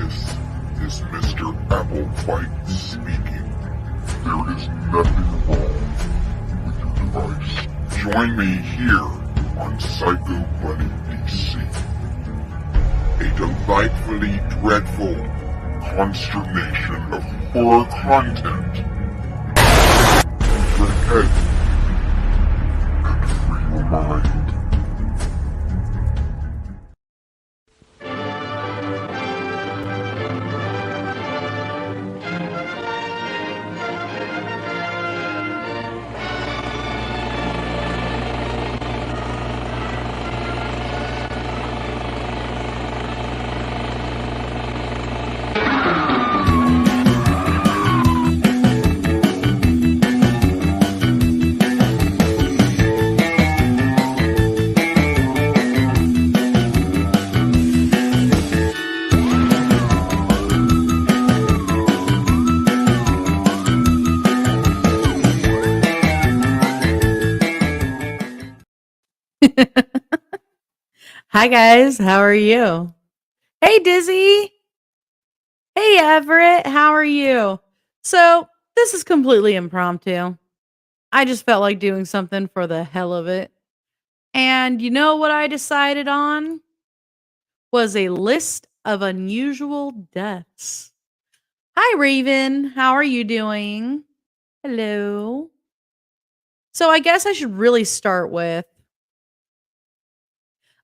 This is Mr. Applewhite speaking. There is nothing wrong with your device. Join me here on Psycho Bunny DC. A delightfully dreadful consternation of horror content. Enter ahead and free your mind. Hi guys, how are you? Hey Dizzy! Hey Everett, how are you? So, this is completely impromptu. I just felt like doing something for the hell of it. And you know what I decided on? Was a list of unusual deaths. Hi Raven, how are you doing? Hello. So, I guess I should really start with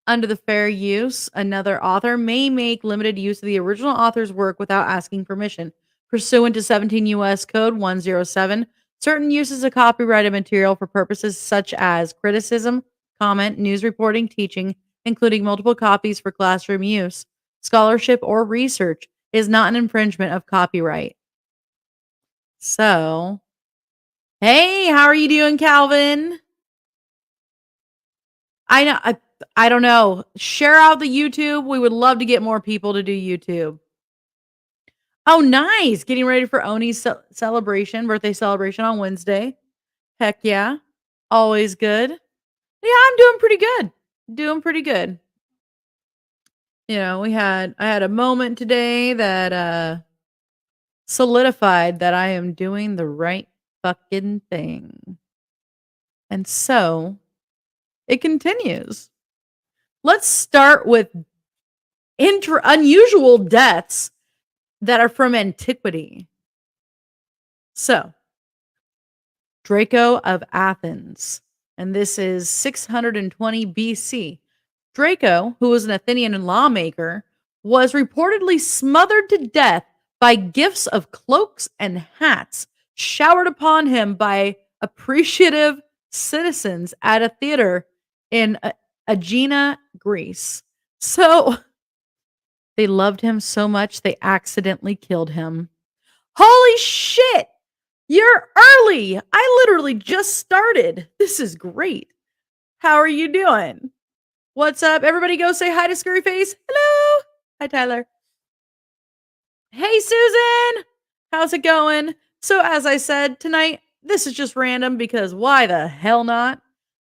under the fair use, another author may make limited use of the original author's work without asking permission. Pursuant to 17 U.S. Code 107, certain uses of copyrighted material for purposes such as criticism, comment, news reporting, teaching, including multiple copies for classroom use, scholarship, or research, is not an infringement of copyright. So, hey, how are you doing, Calvin? I know. I don't know. Share out the YouTube. We would love to get more people to do YouTube. Oh, nice. Getting ready for Oni's celebration, birthday celebration on Wednesday. Heck yeah. Always good. Yeah, I'm doing pretty good. Doing pretty good. You know, I had a moment today that solidified that I am doing the right fucking thing. And so, it continues. Let's start with unusual deaths that are from antiquity. So, Draco of Athens, and this is 620 BC. Draco, who was an Athenian lawmaker, was reportedly smothered to death by gifts of cloaks and hats showered upon him by appreciative citizens at a theater in Aegina, Greece. So, they loved him so much they accidentally killed him. Holy shit! You're early! I literally just started. This is great. How are you doing? What's up? Everybody go say hi to Scurryface. Hello! Hi, Tyler. Hey, Susan! How's it going? So, as I said, tonight, this is just random because why the hell not?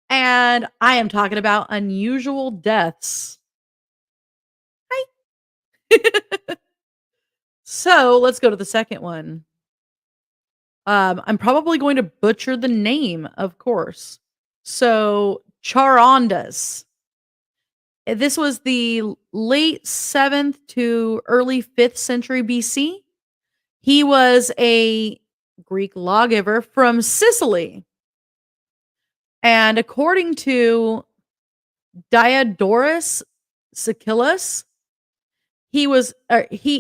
And I am talking about unusual deaths. Hi. So, let's go to the second one. I'm probably going to butcher the name, of course. So, Charondas. This was the late 7th to early 5th century BC. He was a Greek lawgiver from Sicily. And according to Diodorus Siculus, he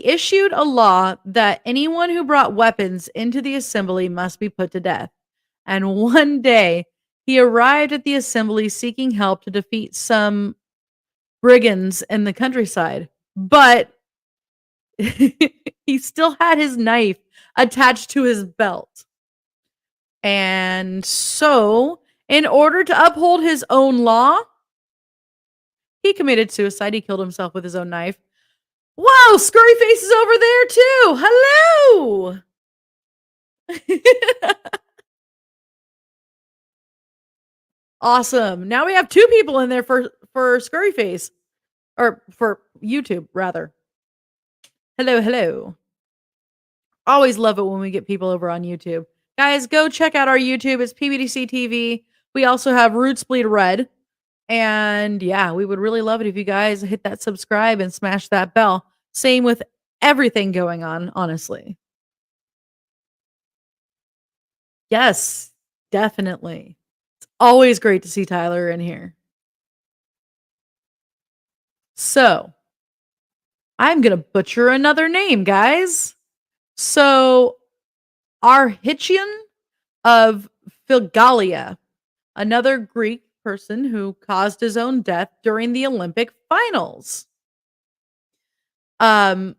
issued a law that anyone who brought weapons into the assembly must be put to death. And one day, he arrived at the assembly seeking help to defeat some brigands in the countryside. But he still had his knife attached to his belt. And so, in order to uphold his own law, he committed suicide. He killed himself with his own knife. Whoa, Scurryface is over there too. Hello. Awesome. Now we have 2 people in there for Scurryface, or for YouTube rather. Hello, hello. Always love it when we get people over on YouTube. Guys, go check out our YouTube. It's PBDC TV. We also have Roots Bleed Red. And yeah, we would really love it if you guys hit that subscribe and smash that bell. Same with everything going on, honestly. Yes, definitely. It's always great to see Tyler in here. So, I'm going to butcher another name, guys. So, Arhitian of Philgalia, another Greek person who caused his own death during the Olympic finals. Um,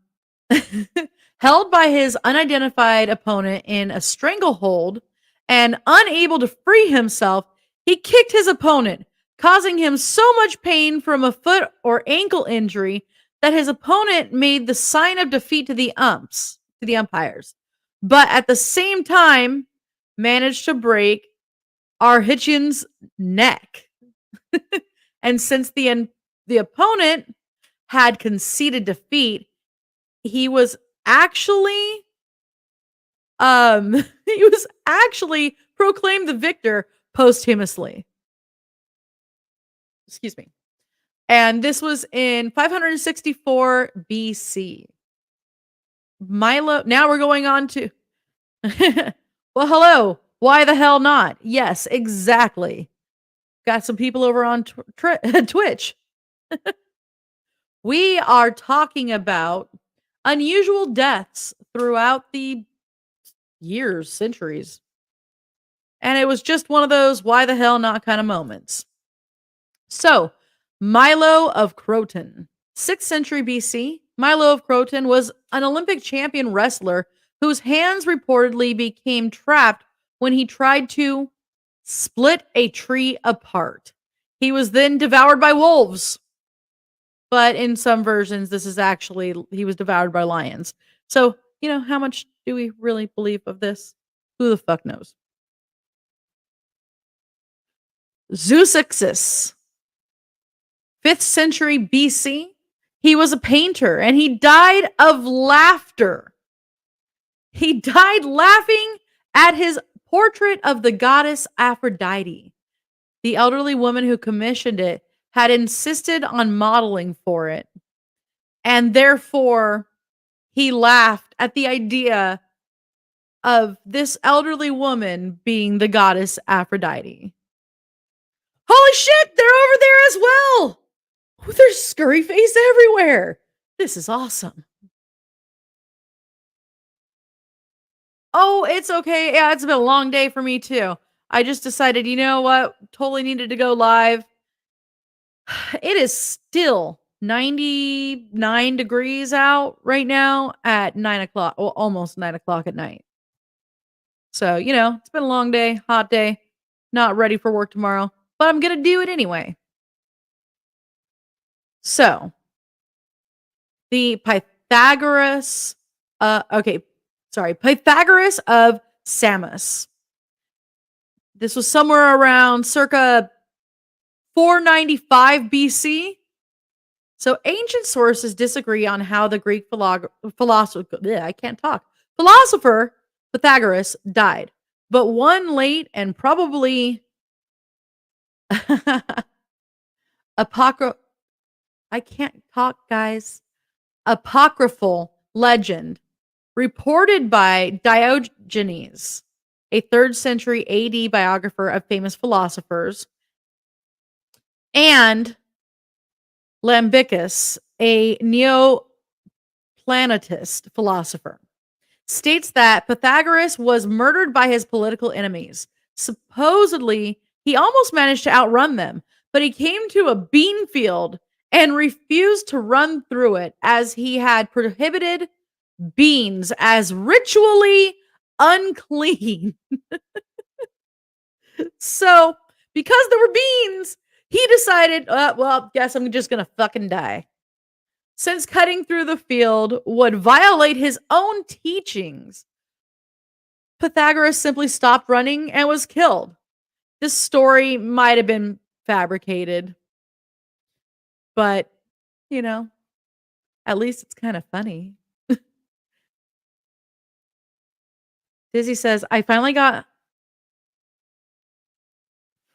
held by his unidentified opponent in a stranglehold and unable to free himself, he kicked his opponent, causing him so much pain from a foot or ankle injury that his opponent made the sign of defeat to the umpires. But at the same time, managed to break Arhitian's neck. And since the opponent had conceded defeat, he was actually he was actually proclaimed the victor posthumously. Excuse me. And this was in 564 BC. Milo, now we're going on to well, hello. Why the hell not? Yes, exactly. Got some people over on Twitch. We are talking about unusual deaths throughout the years, centuries. And it was just one of those why the hell not kind of moments. So, Milo of Croton, 6th century BC. Milo of Croton was an Olympic champion wrestler whose hands reportedly became trapped when he tried to split a tree apart. He was then devoured by wolves. But in some versions, this is actually, he was devoured by lions. So, how much do we really believe of this? Who the fuck knows? Zeuxis, 5th century BC. He was a painter and he died of laughter. He died laughing at his portrait of the goddess Aphrodite. The elderly woman who commissioned it had insisted on modeling for it. And therefore, he laughed at the idea of this elderly woman being the goddess Aphrodite. Holy shit, they're over there as well. Oh, there's scurry face everywhere. This is awesome. Oh, it's okay. Yeah, it's been a long day for me too. I just decided, you know what? Totally needed to go live. It is still 99 degrees out right now at 9 o'clock, well, almost 9 o'clock at night. So, it's been a long day, hot day, not ready for work tomorrow, but I'm going to do it anyway. So, the Pythagoras of Samos. This was somewhere around circa 495 BC. So ancient sources disagree on how the Greek philosopher Pythagoras died. But one late and probably I can't talk, guys. Apocryphal legend reported by Diogenes, a 3rd century AD biographer of famous philosophers, and Iamblichus, a Neoplanetist philosopher, states that Pythagoras was murdered by his political enemies. Supposedly, he almost managed to outrun them, but he came to a bean field and refused to run through it as he had prohibited beans as ritually unclean. So, because there were beans, he decided, well, guess I'm just gonna fucking die. Since cutting through the field would violate his own teachings, Pythagoras simply stopped running and was killed. This story might have been fabricated, but, at least it's kind of funny. Dizzy says, I finally got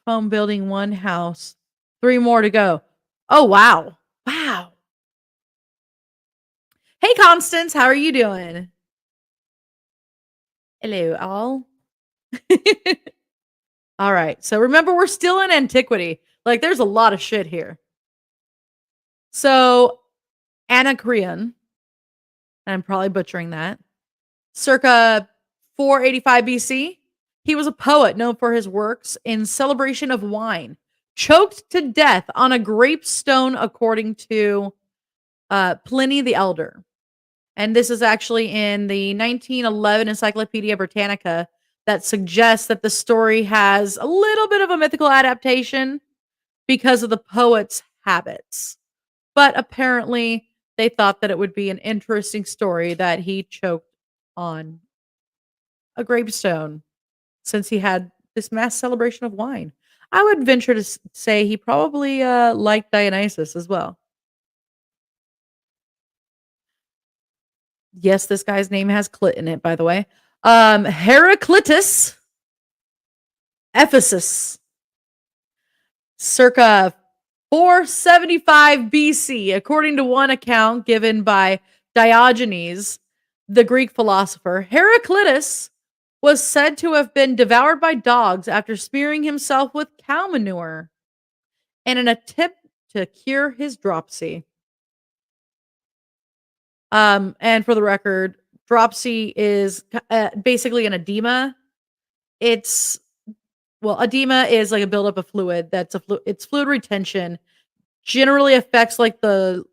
home building one house, 3 more to go. Oh, wow. Wow. Hey, Constance, how are you doing? Hello, all. All right. So remember, we're still in antiquity. Like, there's a lot of shit here. So, Anacreon, and I'm probably butchering that, circa 485 BC, he was a poet known for his works in celebration of wine, choked to death on a gravestone, according to Pliny the Elder. And this is actually in the 1911 Encyclopedia Britannica that suggests that the story has a little bit of a mythical adaptation because of the poet's habits. But apparently, they thought that it would be an interesting story that he choked on a gravestone since he had this mass celebration of wine. I would venture to say he probably liked Dionysus as well. Yes, this guy's name has clit in it, by the way. Heraclitus, Ephesus, circa 475 BC, according to one account given by Diogenes, the Greek philosopher. Heraclitus was said to have been devoured by dogs after smearing himself with cow manure in an attempt to cure his dropsy. And for the record, dropsy is basically an edema. It's edema is like a buildup of fluid. It's fluid retention. Generally affects like the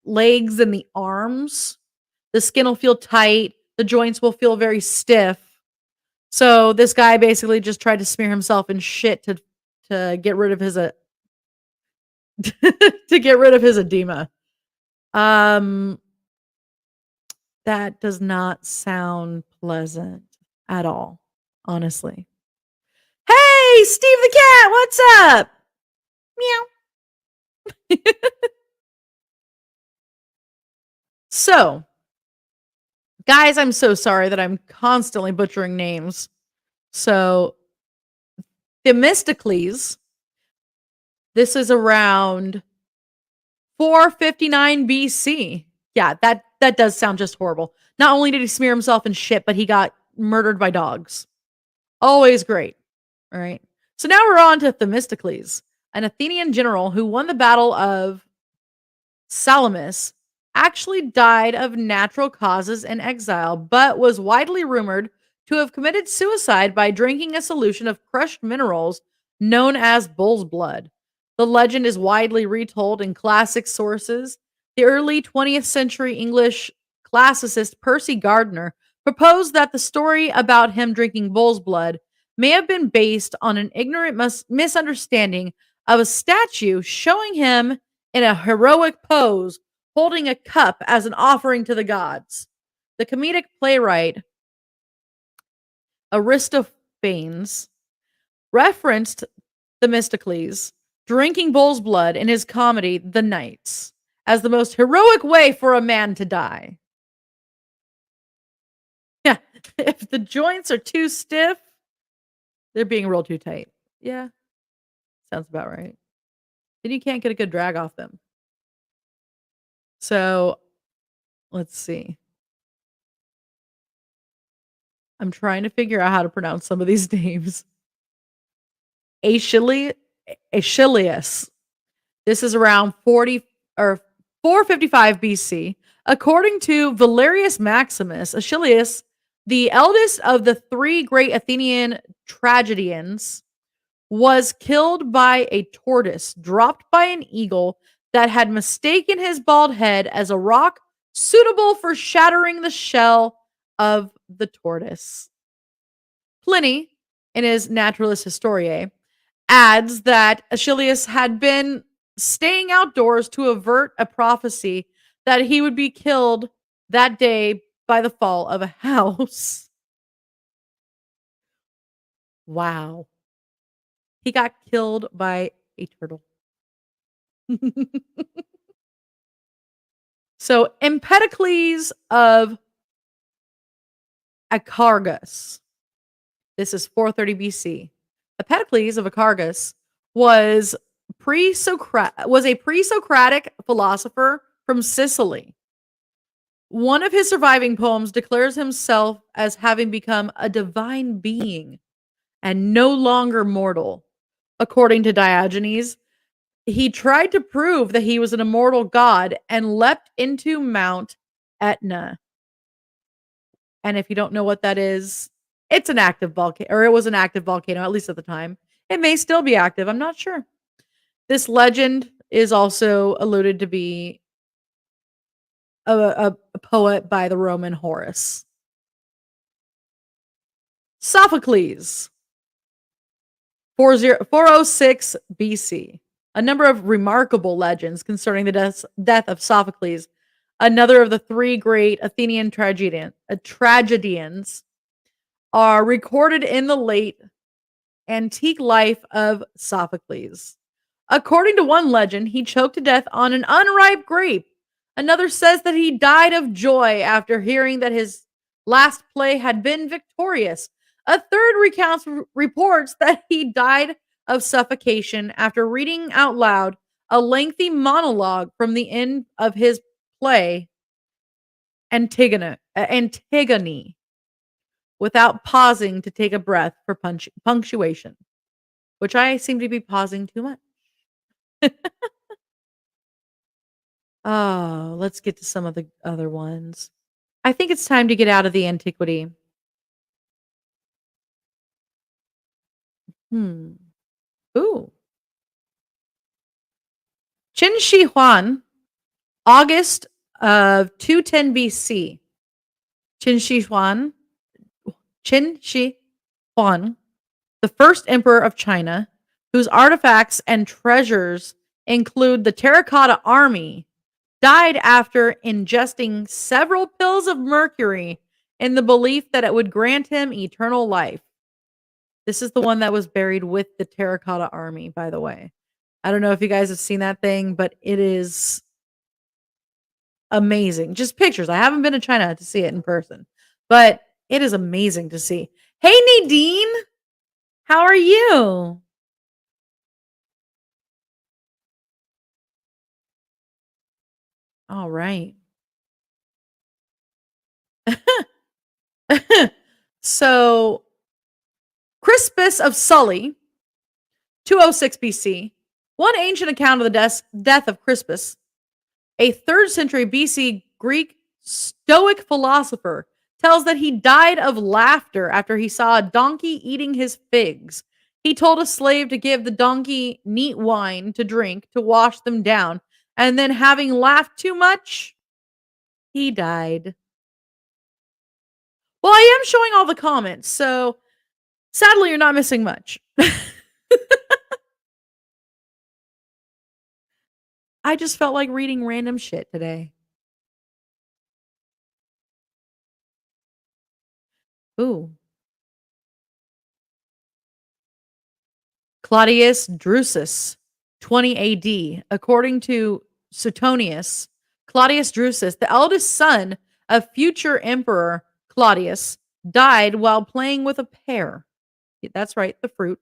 legs and the arms. The skin will feel tight. The joints will feel very stiff. So this guy basically just tried to smear himself in shit to get rid of his to get rid of his edema. That does not sound pleasant at all, honestly. Hey, Steve the cat, what's up? Meow. So, guys, I'm so sorry that I'm constantly butchering names. So, Themistocles, this is around 459 BC. Yeah, that does sound just horrible. Not only did he smear himself in shit, but he got murdered by dogs. Always great. All right. So now we're on to Themistocles, an Athenian general who won the Battle of Salamis, actually died of natural causes in exile, but was widely rumored to have committed suicide by drinking a solution of crushed minerals known as bull's blood. The legend is widely retold in classic sources. The early 20th century English classicist Percy Gardner proposed that the story about him drinking bull's blood may have been based on an ignorant misunderstanding of a statue showing him in a heroic pose holding a cup as an offering to the gods. The comedic playwright Aristophanes referenced Themistocles drinking bull's blood in his comedy The Knights as the most heroic way for a man to die. Yeah, if the joints are too stiff, they're being rolled too tight. Yeah, sounds about right. Then you can't get a good drag off them. So, let's see. I'm trying to figure out how to pronounce some of these names. Aeschylus. This is around 40 or 455 BC. According to Valerius Maximus, Aeschylus, the eldest of the 3 great Athenian tragedians, was killed by a tortoise dropped by an eagle that had mistaken his bald head as a rock suitable for shattering the shell of the tortoise. Pliny, in his Naturalis Historiae, adds that Aeschylus had been staying outdoors to avert a prophecy that he would be killed that day by the fall of a house. Wow. He got killed by a turtle. So, Empedocles of Acargus. This is 430 BC. Empedocles of Acargus was a pre-Socratic philosopher from Sicily. One of his surviving poems declares himself as having become a divine being and no longer mortal. According to Diogenes, he tried to prove that he was an immortal god and leapt into Mount Etna. And if you don't know what that is, it's an active volcano, or it was an active volcano, at least at the time. It may still be active, I'm not sure. This legend is also alluded to be a poet by the Roman Horace. Sophocles, 406 BC. A number of remarkable legends concerning the death of Sophocles, another of the three great Athenian tragedians, are recorded in the late antique life of Sophocles. According to one legend, he choked to death on an unripe grape. Another says that he died of joy after hearing that his last play had been victorious. A third reports that he died of suffocation after reading out loud a lengthy monologue from the end of his play, Antigone, without pausing to take a breath for punctuation, which I seem to be pausing too much. Oh, let's get to some of the other ones. I think it's time to get out of the antiquity. Ooh. Qin Shi Huang, August of 210 BC. Qin Shi Huang, the first emperor of China, whose artifacts and treasures include the terracotta army, died after ingesting several pills of mercury in the belief that it would grant him eternal life. This is the one that was buried with the terracotta army, by the way. I don't know if you guys have seen that thing, but it is amazing. Just pictures. I haven't been to China to see it in person, but it is amazing to see. Hey, Nadine, how are you? All right. So, Crispus of Sully, 206 BC, one ancient account of the death of Crispus, a 3rd century BC Greek Stoic philosopher, tells that he died of laughter after he saw a donkey eating his figs. He told a slave to give the donkey neat wine to drink to wash them down, and then, having laughed too much, he died. Well, I am showing all the comments, so sadly, you're not missing much. I just felt like reading random shit today. Ooh. Claudius Drusus, 20 AD. According to Suetonius, Claudius Drusus, the eldest son of future Emperor Claudius, died while playing with a pear. That's right, the fruit.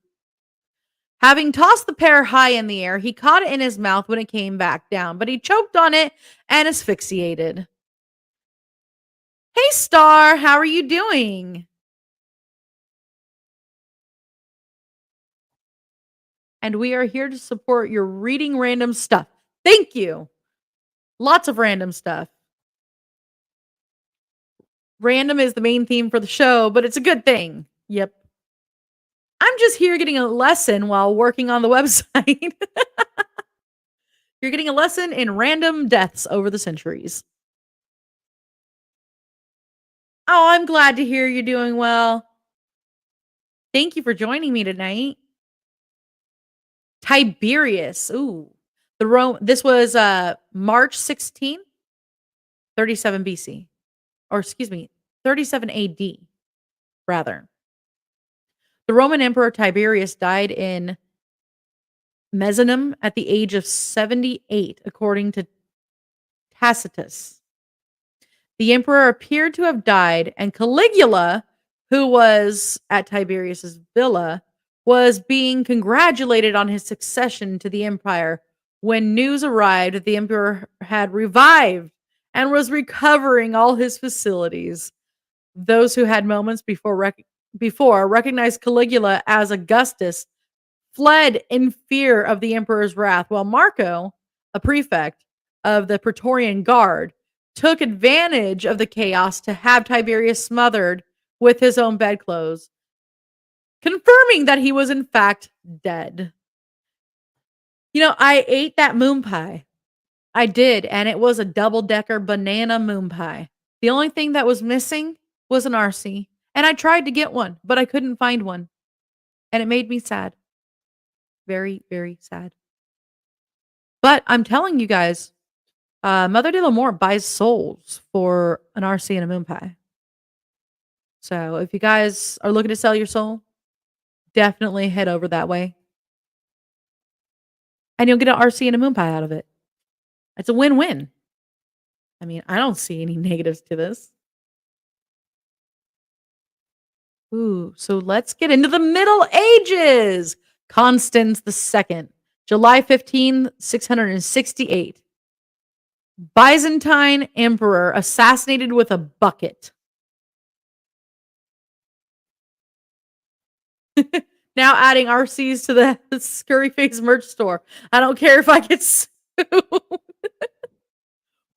Having tossed the pear high in the air, he caught it in his mouth when it came back down, but he choked on it and asphyxiated. Hey, Star, how are you doing? And we are here to support your reading random stuff. Thank you. Lots of random stuff. Random is the main theme for the show, but it's a good thing. Yep. I'm just here getting a lesson while working on the website. You're getting a lesson in random deaths over the centuries. Oh, I'm glad to hear you're doing well. Thank you for joining me tonight. Tiberius. Ooh. This was March 16th, 37 BC. Or excuse me, 37 AD, rather. The Roman Emperor Tiberius died in Misenum at the age of 78, according to Tacitus. The emperor appeared to have died, and Caligula who was at Tiberius's villa, was being congratulated on his succession to the empire when news arrived that the emperor had revived and was recovering all his facilities. Those who had moments before recognized Caligula as Augustus fled in fear of the emperor's wrath, while Marco, a prefect of the Praetorian Guard, took advantage of the chaos to have Tiberius smothered with his own bedclothes, confirming that he was in fact dead. You know, I ate that moon pie. I did, and it was a double-decker banana moon pie. The only thing that was missing was an RC, and I tried to get one, but I couldn't find one, and it made me sad. Very, very sad. But I'm telling you guys, Mother de l'Amour buys souls for an RC and a moon pie. So if you guys are looking to sell your soul, definitely head over that way. And you'll get an RC and a moon pie out of it. It's a win-win. I mean, I don't see any negatives to this. Ooh, so let's get into the Middle Ages. Constans II, July 15, 668. Byzantine emperor assassinated with a bucket. Now adding RCs to the Scurry Face merch store. I don't care if I get sued.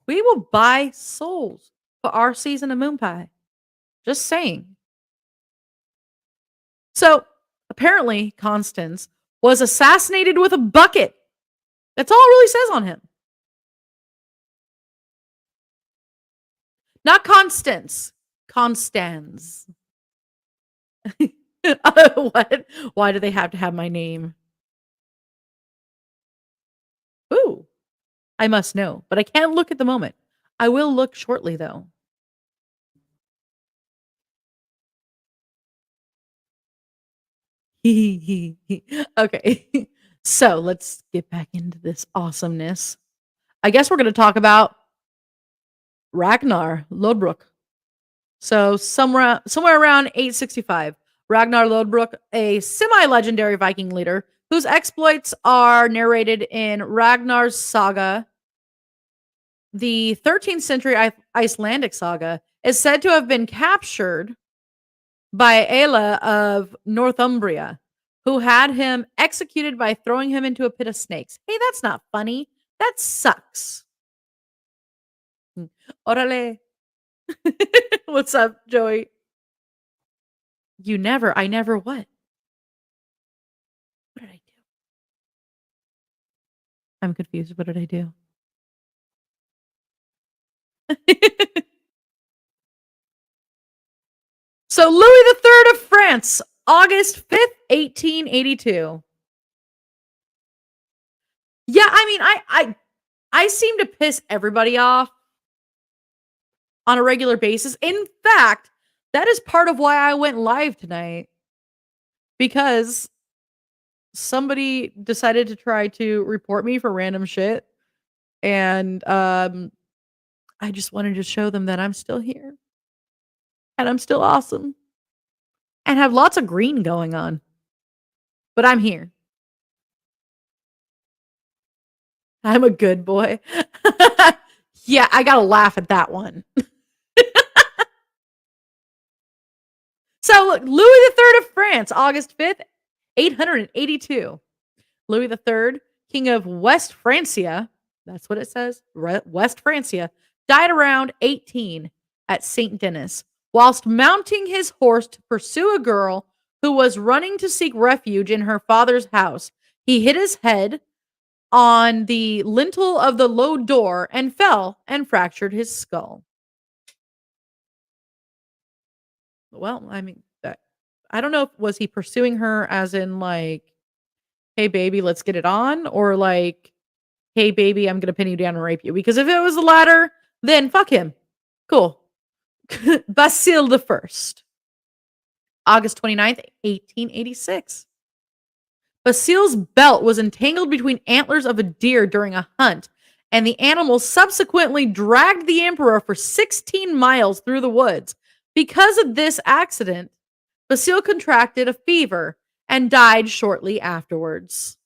We will buy souls for RCs and a moon pie. Just saying. So apparently, Constans was assassinated with a bucket. That's all it really says on him. Not Constance. Constans. What? Why do they have to have my name? Ooh. I must know, but I can't look at the moment. I will look shortly, though. Okay. So let's get back into this awesomeness. I guess we're going to talk about Ragnar Lodbrok. So somewhere around 865, Ragnar Lodbrok, a semi-legendary Viking leader whose exploits are narrated in Ragnar's saga. The 13th century Icelandic saga is said to have been captured by Aella of Northumbria, who had him executed by throwing him into a pit of snakes. Hey, that's not funny. That sucks. Orale. What's up, Joey? I never what? What did I do? I'm confused. What did I do? So Louis III of France, August 5th, 1882. Yeah, I mean, I seem to piss everybody off on a regular basis. In fact, that is part of why I went live tonight. Because somebody decided to try to report me for random shit. And I just wanted to show them that I'm still here. And I'm still awesome. And have lots of green going on. But I'm here. I'm a good boy. Yeah, I gotta laugh at that one. So, Louis III of France, August 5th, 882. Louis III, king of West Francia, that's what it says, West Francia, died around 18 at St. Denis, whilst mounting his horse to pursue a girl who was running to seek refuge in her father's house. He hit his head on the lintel of the low door and fell and fractured his skull. Well, I mean, I don't know, was he pursuing her as in like, hey baby, let's get it on, or like, hey baby, I'm gonna pin you down and rape you? Because if it was the latter, then fuck him. Cool. Basile the First, August 29th, 1886. Basile's belt was entangled between antlers of a deer during a hunt, and the animal subsequently dragged the emperor for 16 miles through the woods. Because of this accident, Basile contracted a fever and died shortly afterwards.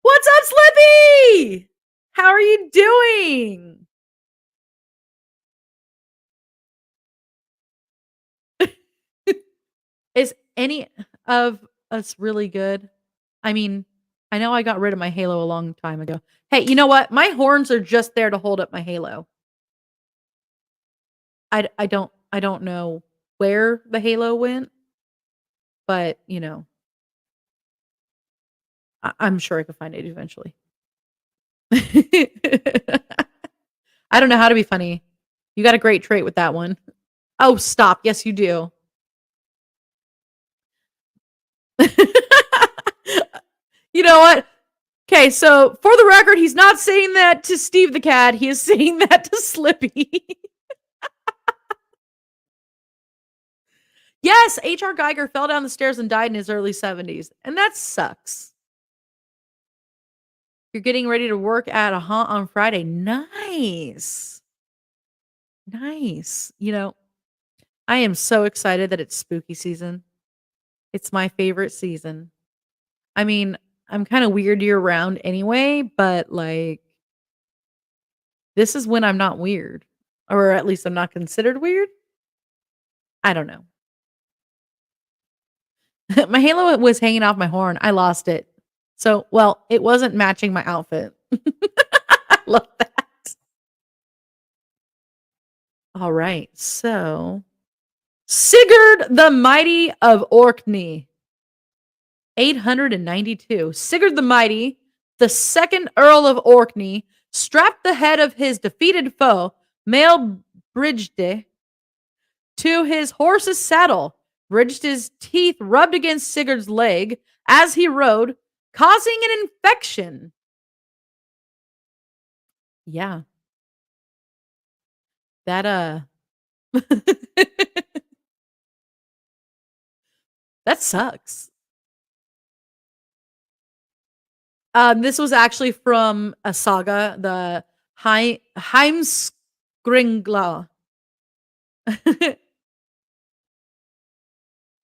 What's up, Slippy? How are you doing? Is any of us really good? I mean, I know I got rid of my halo a long time ago. Hey, you know what? My horns are just there to hold up my halo. I don't know where the halo went, but I'm sure I could find it eventually. I don't know how to be funny. You got a great trait with that one. Oh, stop. Yes, you do. You know what? Okay, so for the record, he's not saying that to Steve the cat. He is saying that to Slippy. Yes, H.R. Geiger fell down the stairs and died in his early 70s. And that sucks. You're getting ready to work at a haunt on Friday. Nice. Nice. I am so excited that it's spooky season. It's my favorite season. I mean, I'm kind of weird year round anyway, but like, this is when I'm not weird, or at least I'm not considered weird. I don't know. My halo was hanging off my horn. I lost it. So, well, it wasn't matching my outfit. I love that. All right. So, Sigurd the Mighty of Orkney, 892. Sigurd the Mighty, the second Earl of Orkney, strapped the head of his defeated foe, Maelbrigde, to his horse's saddle. Brigde's teeth rubbed against Sigurd's leg as he rode, causing an infection. Yeah. That that sucks. This was actually from a saga, the Heimskringla.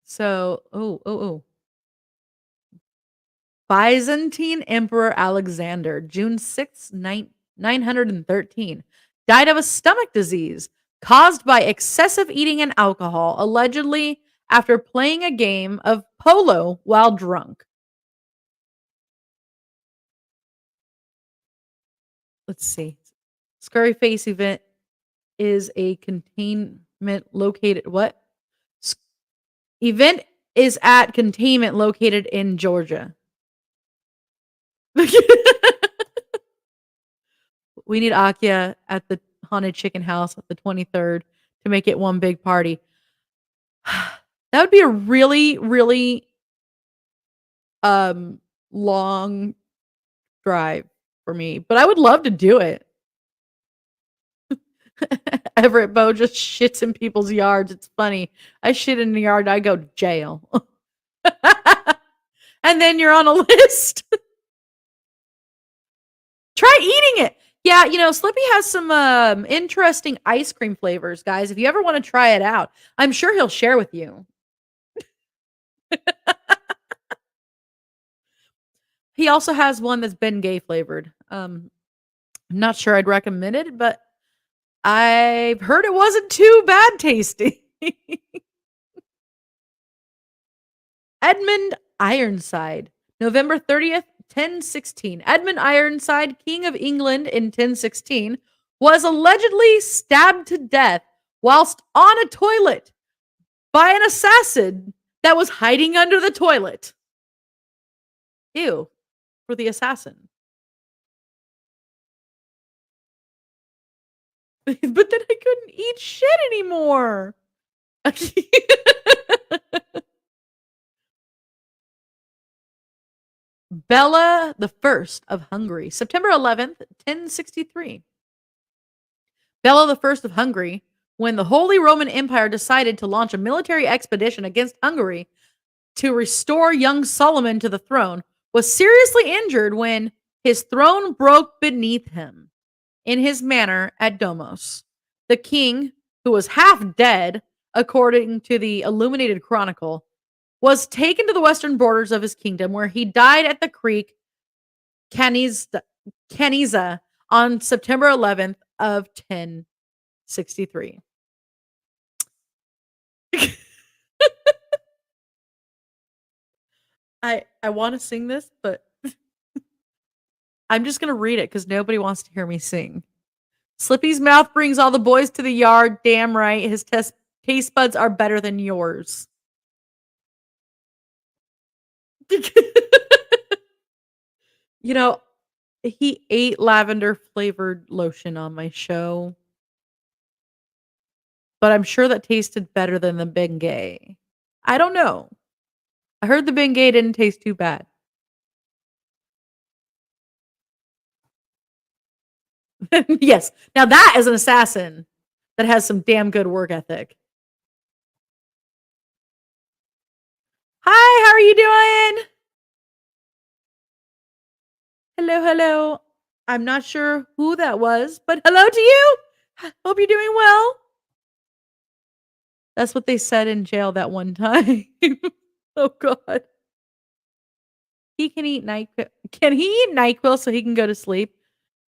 So, oh. Byzantine Emperor Alexander, June 6th, 913, died of a stomach disease caused by excessive eating and alcohol, allegedly after playing a game of polo while drunk. Let's see. Scurry Face event is a containment located. What? Event is at containment located in Georgia. We need Akia at the haunted chicken house at the 23rd to make it one big party. That would be a really, really long drive for me, but I would love to do it. Everett Bow just shits in people's yards. It's funny. I shit in the yard, I go to jail. And then you're on a list. Try eating it. Yeah, Slippy has some interesting ice cream flavors, guys. If you ever want to try it out, I'm sure he'll share with you. He also has one that's Ben Gay flavored. I'm not sure I'd recommend it, but I've heard it wasn't too bad tasting. Edmund Ironside, November 30th, 1016. Edmund Ironside, King of England in 1016, was allegedly stabbed to death whilst on a toilet by an assassin that was hiding under the toilet. Ew, for the assassin. But then I couldn't eat shit anymore. Bela the First of Hungary, September 11th, 1063. Bela the First of Hungary, when the Holy Roman Empire decided to launch a military expedition against Hungary to restore young Solomon to the throne, was seriously injured when his throne broke beneath him in his manor at Domos. The king, who was half dead, according to the Illuminated Chronicle, was taken to the western borders of his kingdom, where he died at the creek Caniza on September 11th of 1063. I want to sing this, but I'm just going to read it because nobody wants to hear me sing. Slippy's mouth brings all the boys to the yard. Damn right. His taste buds are better than yours. You know, he ate lavender flavored lotion on my show, but I'm sure that tasted better than the Bengay. I don't know. I heard the Bengay didn't taste too bad. Yes. Now that is an assassin that has some damn good work ethic. Hi, how are you doing? Hello, hello. I'm not sure who that was, but hello to you. Hope you're doing well. That's what they said in jail that one time. Oh God. He can eat NyQuil. Can he eat NyQuil so he can go to sleep?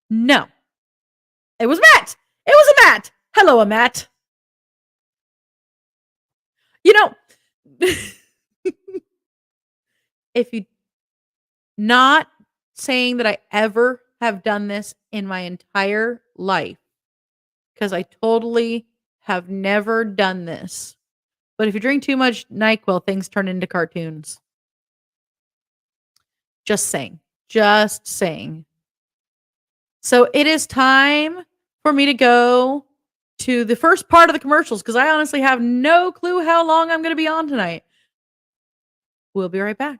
No. It was Matt. It was a Matt. Hello, a Matt. You know, if you not saying that I ever have done this in my entire life, because I totally have never done this. But if you drink too much NyQuil, things turn into cartoons. Just saying. Just saying. So it is time for me to go to the first part of the commercials because I honestly have no clue how long I'm going to be on tonight. We'll be right back.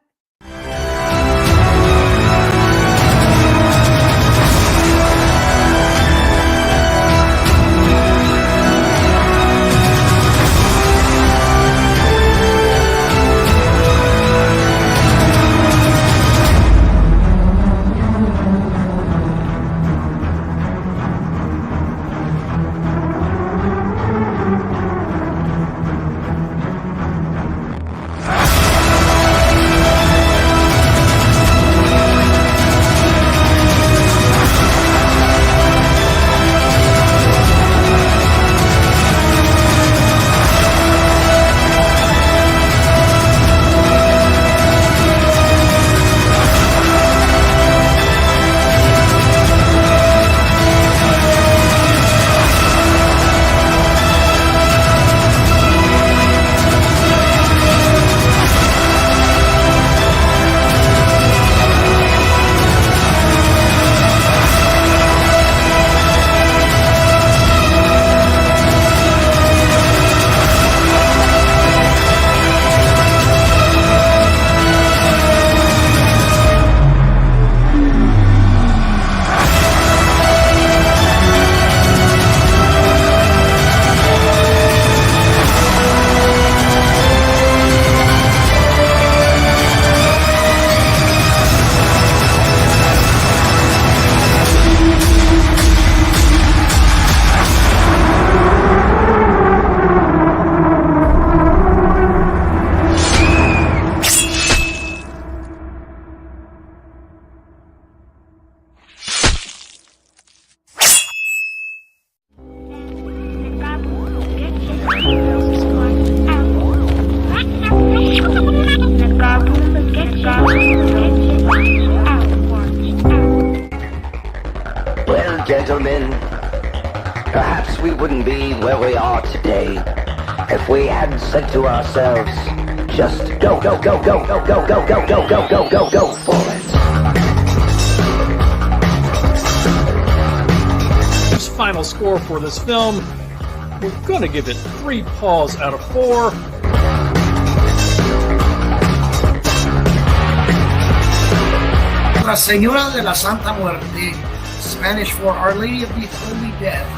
Well, gentlemen, perhaps we wouldn't be where we are today if we hadn't said to ourselves, just go, go, go, go, go, go, go, go, go, go, go, go, go for it. His final score for this film, we're going to give it 3 paws out of 4. Nuestra Señora de la Santa Muerte, Spanish for Our Lady of the Holy Death.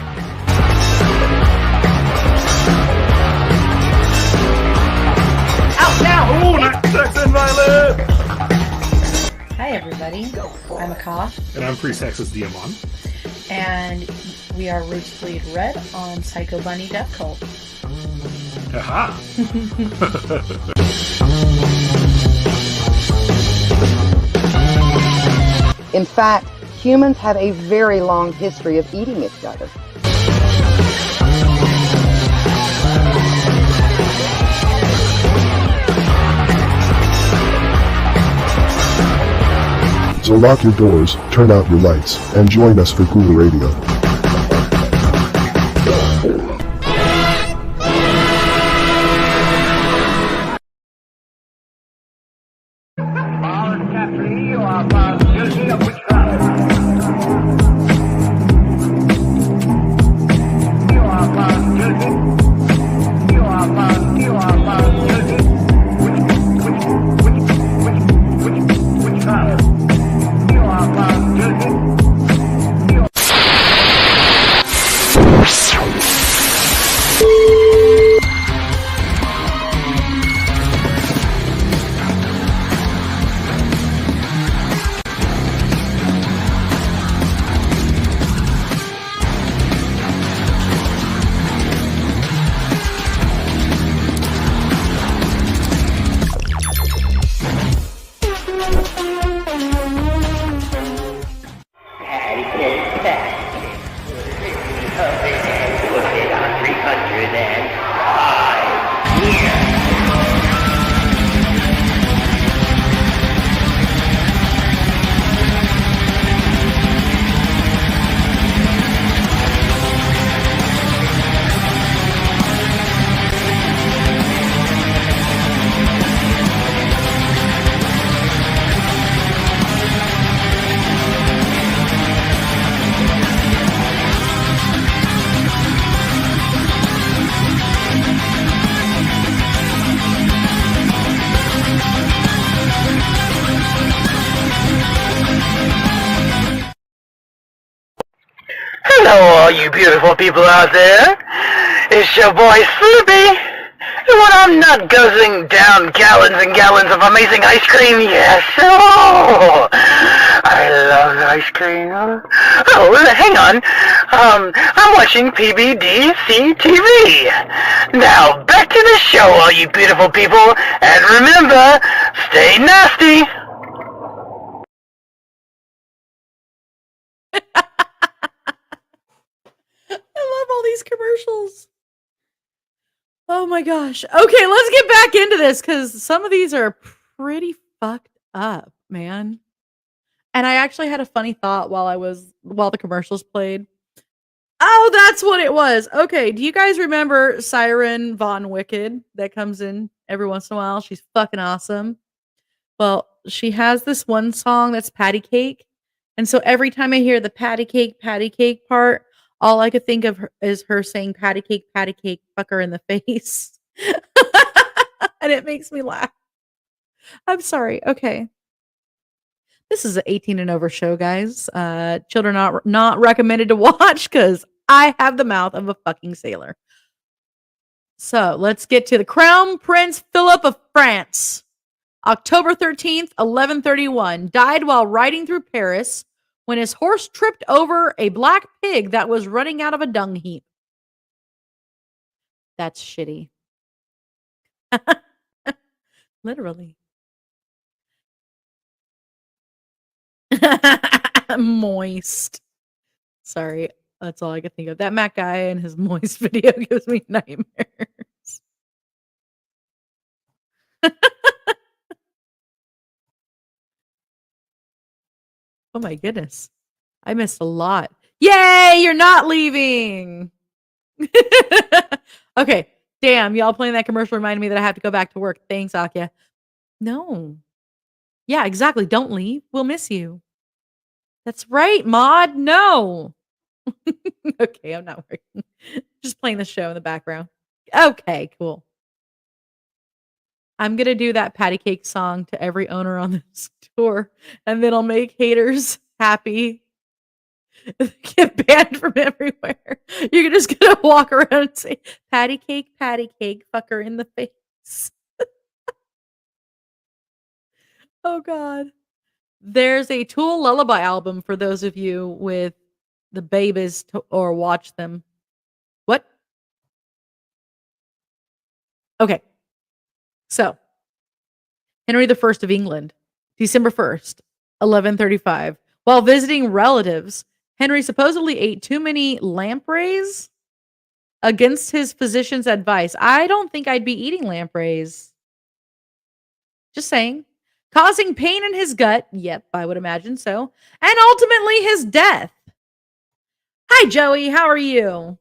Out now! Oh, not sex and violence! Hi everybody, I'm Akash, And I'm Priest Texas Diamond. and we are Roots Bleed Red on Psycho Bunny Death Cult. Aha! In fact, humans have a very long history of eating each other. So lock your doors, turn out your lights, and join us for Cool Radio. Hello, all you beautiful people out there. It's your boy Sloopy. And when I'm not guzzling down gallons and gallons of amazing ice cream, yes, oh, I love ice cream. Oh, hang on. I'm watching PBDC TV. Now, back to the show, all you beautiful people. And remember, stay nasty. I love all these commercials. Oh my gosh. Okay, let's get back into this because some of these are pretty fucked up, man. And I actually had a funny thought while the commercials played. Oh, that's what it was. Okay, do you guys remember Siren Von Wicked that comes in every once in a while? She's fucking awesome. Well, she has this one song that's Patty Cake. And so every time I hear the patty cake part, all I could think of is her saying patty cake, fuck her in the face. And it makes me laugh. I'm sorry. Okay. This is an 18 and over show, guys. Children not recommended to watch because I have the mouth of a fucking sailor. So let's get to the Crown Prince Philip of France. October 13th, 1131, died while riding through Paris when his horse tripped over a black pig that was running out of a dung heap. That's shitty. Literally. Moist. Sorry, that's all I could think of. That Mac guy and his moist video gives me nightmares. Oh my goodness. I missed a lot. Yay, you're not leaving. Okay. Damn, y'all playing that commercial reminded me that I have to go back to work. Thanks, Akya. No. Yeah, exactly. Don't leave. We'll miss you. That's right, Maud. No. Okay, I'm not working. Just playing the show in the background. Okay, cool. I'm gonna do that patty cake song to every owner on this tour, and then I'll make haters happy. Get banned from everywhere. You're just gonna walk around and say patty cake, fucker in the face. Oh god. There's a Tool Lullaby album for those of you with the babies or watch them. What? Okay. So, Henry the First of England, December 1st, 1135. While visiting relatives, Henry supposedly ate too many lampreys against his physician's advice. I don't think I'd be eating lampreys. Just saying. Causing pain in his gut. Yep, I would imagine so. And ultimately his death. Hi, Joey. How are you?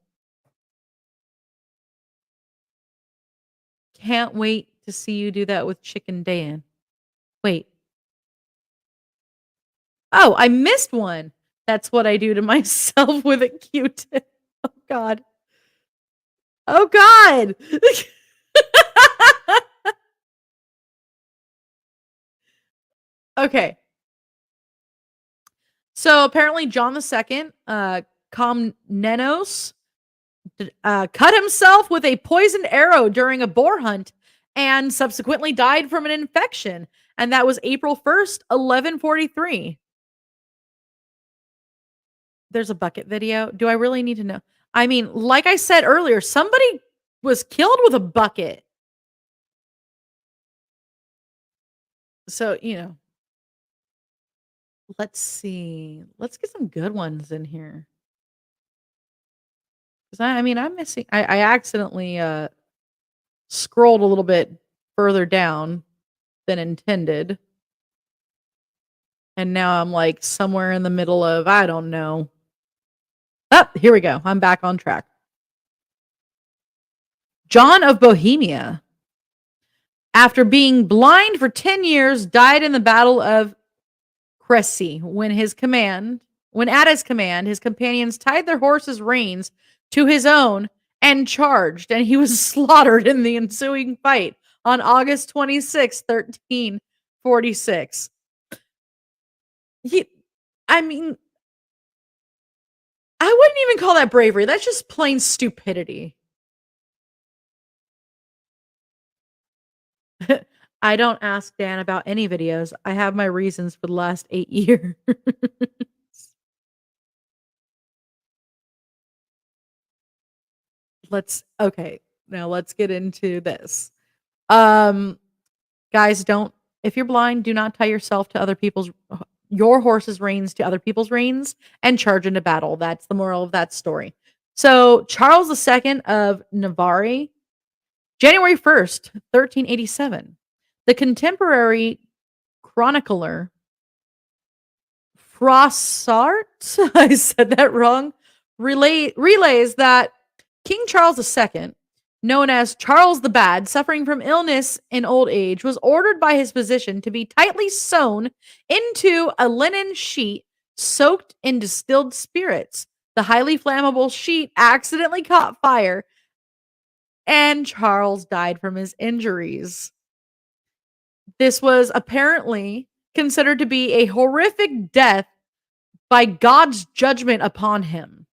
Can't wait to see you do that with Chicken Dan. Wait. Oh, I missed one. That's what I do to myself with a Q-tip. Oh, God. Oh, God. Okay. So apparently John II, Komnenos, cut himself with a poisoned arrow during a boar hunt and subsequently died from an infection. And that was April 1st, 1143. There's a bucket video. Do I really need to know? I mean, like I said earlier, somebody was killed with a bucket. So, let's see. Let's get some good ones in here. Because I'm missing. I accidentally scrolled a little bit further down than intended. And now I'm like somewhere in the middle of, I don't know. Oh, here we go. I'm back on track. John of Bohemia, after being blind for 10 years, died in the Battle of Crécy when at his command, his companions tied their horses' reins to his own and charged, and he was slaughtered in the ensuing fight on August 26, 1346. I wouldn't even call that bravery. That's just plain stupidity. I don't ask Dan about any videos. I have my reasons for the last 8 years. Now let's get into this. Guys, if you're blind, do not tie your horse's reins to other people's reins and charge into battle. That's the moral of that story. So Charles II of Navarre, January 1st, 1387. The contemporary chronicler Froissart, I said that wrong, relays that King Charles II, known as Charles the Bad, suffering from illness in old age, was ordered by his physician to be tightly sewn into a linen sheet soaked in distilled spirits. The highly flammable sheet accidentally caught fire, and Charles died from his injuries. This was apparently considered to be a horrific death by God's judgment upon him.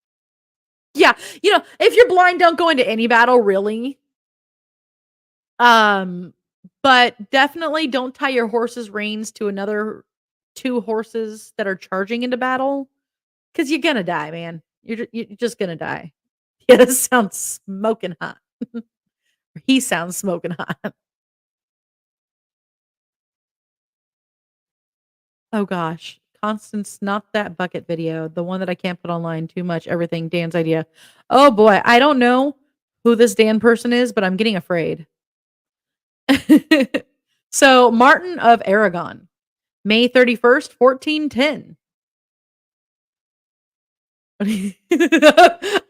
Yeah, if you're blind, don't go into any battle, really. But definitely don't tie your horse's reins to another two horses that are charging into battle, because you're gonna die, man. You're just gonna die. Yeah, this sounds smoking hot. He sounds smoking hot. Oh gosh. Constance, not that bucket video. The one that I can't put online too much. Everything. Dan's idea. Oh boy. I don't know who this Dan person is, but I'm getting afraid. So, Martin of Aragon, May 31st, 1410.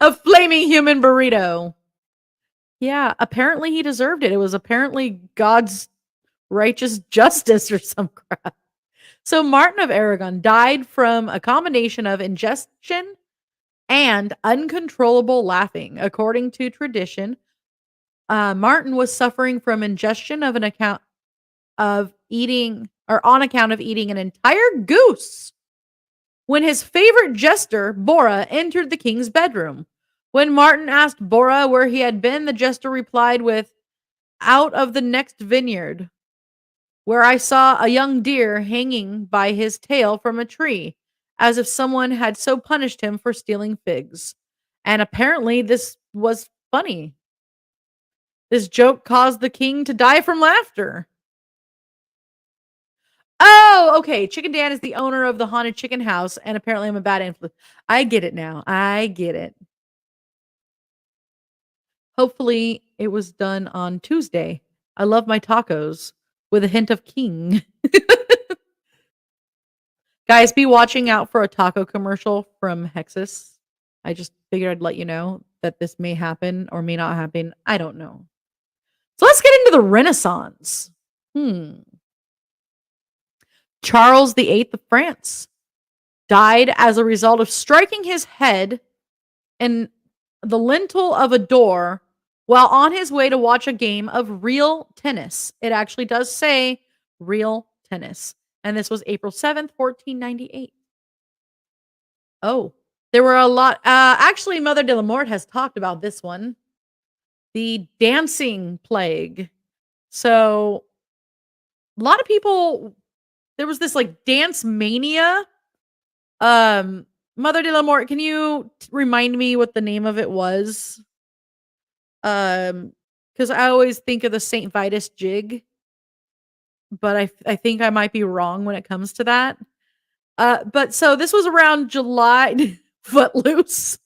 A flaming human burrito. Yeah, apparently he deserved it. It was apparently God's righteous justice or some crap. So Martin of Aragon died from a combination of ingestion and uncontrollable laughing. According to tradition, Martin was suffering from ingestion on account of eating an entire goose when his favorite jester, Bora, entered the king's bedroom. When Martin asked Bora where he had been, the jester replied with, "Out of the next vineyard, where I saw a young deer hanging by his tail from a tree, as if someone had so punished him for stealing figs." And apparently this was funny. This joke caused the king to die from laughter. Oh, okay. Chicken Dan is the owner of the haunted chicken house, and apparently I'm a bad influence. I get it now. I get it. Hopefully, it was done on Tuesday. I love my tacos with a hint of king. Guys, be watching out for a taco commercial from Hexus. I just figured I'd let you know that this may happen or may not happen. I don't know. So let's get into the Renaissance. Charles VIII of France died as a result of striking his head in the lintel of a door while on his way to watch a game of real tennis. It actually does say real tennis. And this was April 7th, 1498. Oh, there were a lot. Actually, Mother de la Mort has talked about this one. The dancing plague. So, a lot of people, there was this like dance mania. Mother de la Mort, can you remind me what the name of it was? Because I always think of the St. Vitus jig, but I think I might be wrong when it comes to that. But so this was around July. Footloose.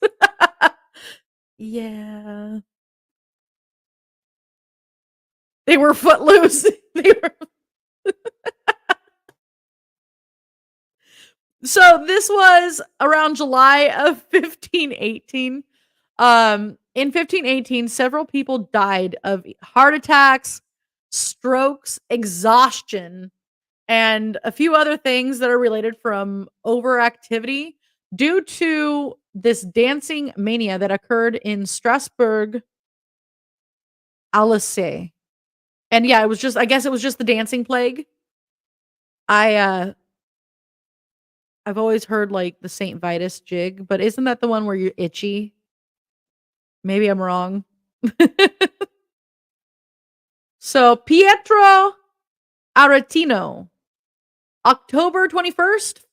Yeah. They were footloose. They were. So this was around July of 1518. In 1518, several people died of heart attacks, strokes, exhaustion, and a few other things that are related from overactivity due to this dancing mania that occurred in Strasbourg, Alsace. And yeah, I guess it was just the dancing plague. I've always heard like the St. Vitus jig, but isn't that the one where you're itchy? Maybe I'm wrong. So Pietro Aretino, October 21st,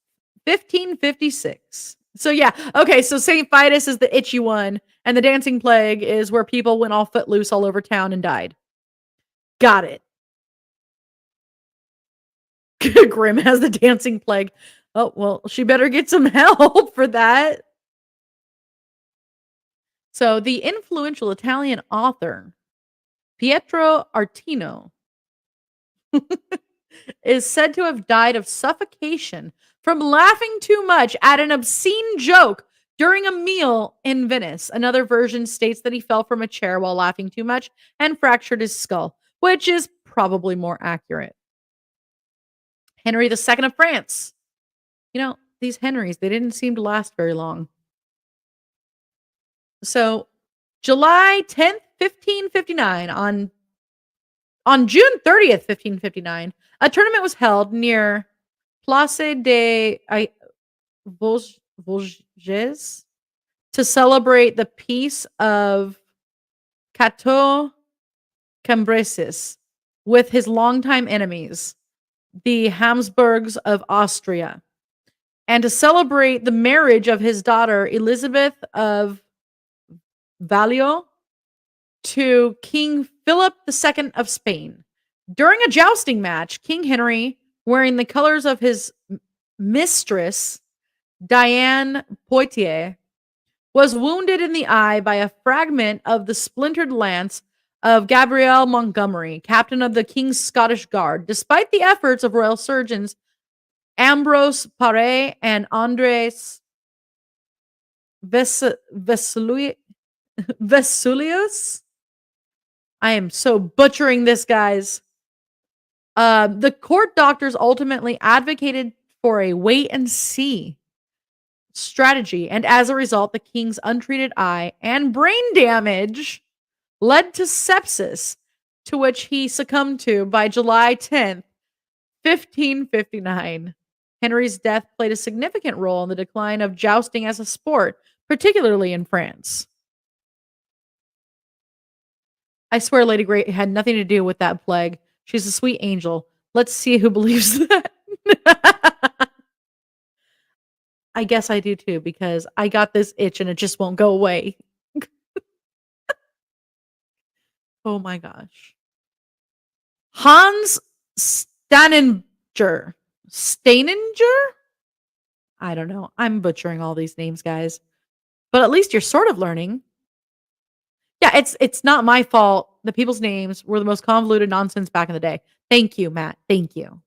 1556. So yeah, okay, so St. Vitus is the itchy one, and the dancing plague is where people went all footloose all over town and died. Got it. Grim has the dancing plague. Oh, well, she better get some help for that. So the influential Italian author, Pietro Artino, is said to have died of suffocation from laughing too much at an obscene joke during a meal in Venice. Another version states that he fell from a chair while laughing too much and fractured his skull, which is probably more accurate. Henry II of France. You know, these Henrys, they didn't seem to last very long. So, July 10th, 1559, on June 30th, 1559, a tournament was held near Place des Vosges to celebrate the peace of Cateau Cambresis with his longtime enemies, the Habsburgs of Austria, and to celebrate the marriage of his daughter Elizabeth of Valois to King Philip II of Spain. During a jousting match, King Henry, wearing the colors of his mistress, Diane Poitiers, was wounded in the eye by a fragment of the splintered lance of Gabriel Montgomery, captain of the King's Scottish Guard. Despite the efforts of royal surgeons Ambrose Paré and Andres Vesalius, I am so butchering this, guys. The court doctors ultimately advocated for a wait and see strategy, and as a result, the king's untreated eye and brain damage led to sepsis, to which he succumbed to by July 10th, 1559. Henry's death played a significant role in the decline of jousting as a sport, particularly in France. I swear Lady Grey had nothing to do with that plague. She's a sweet angel. Let's see who believes that. I guess I do too, because I got this itch and it just won't go away. Oh my gosh. Hans Steininger. Steininger? I don't know. I'm butchering all these names, guys. But at least you're sort of learning. Yeah, it's not my fault. The people's names were the most convoluted nonsense back in the day. Thank you, Matt. Thank you.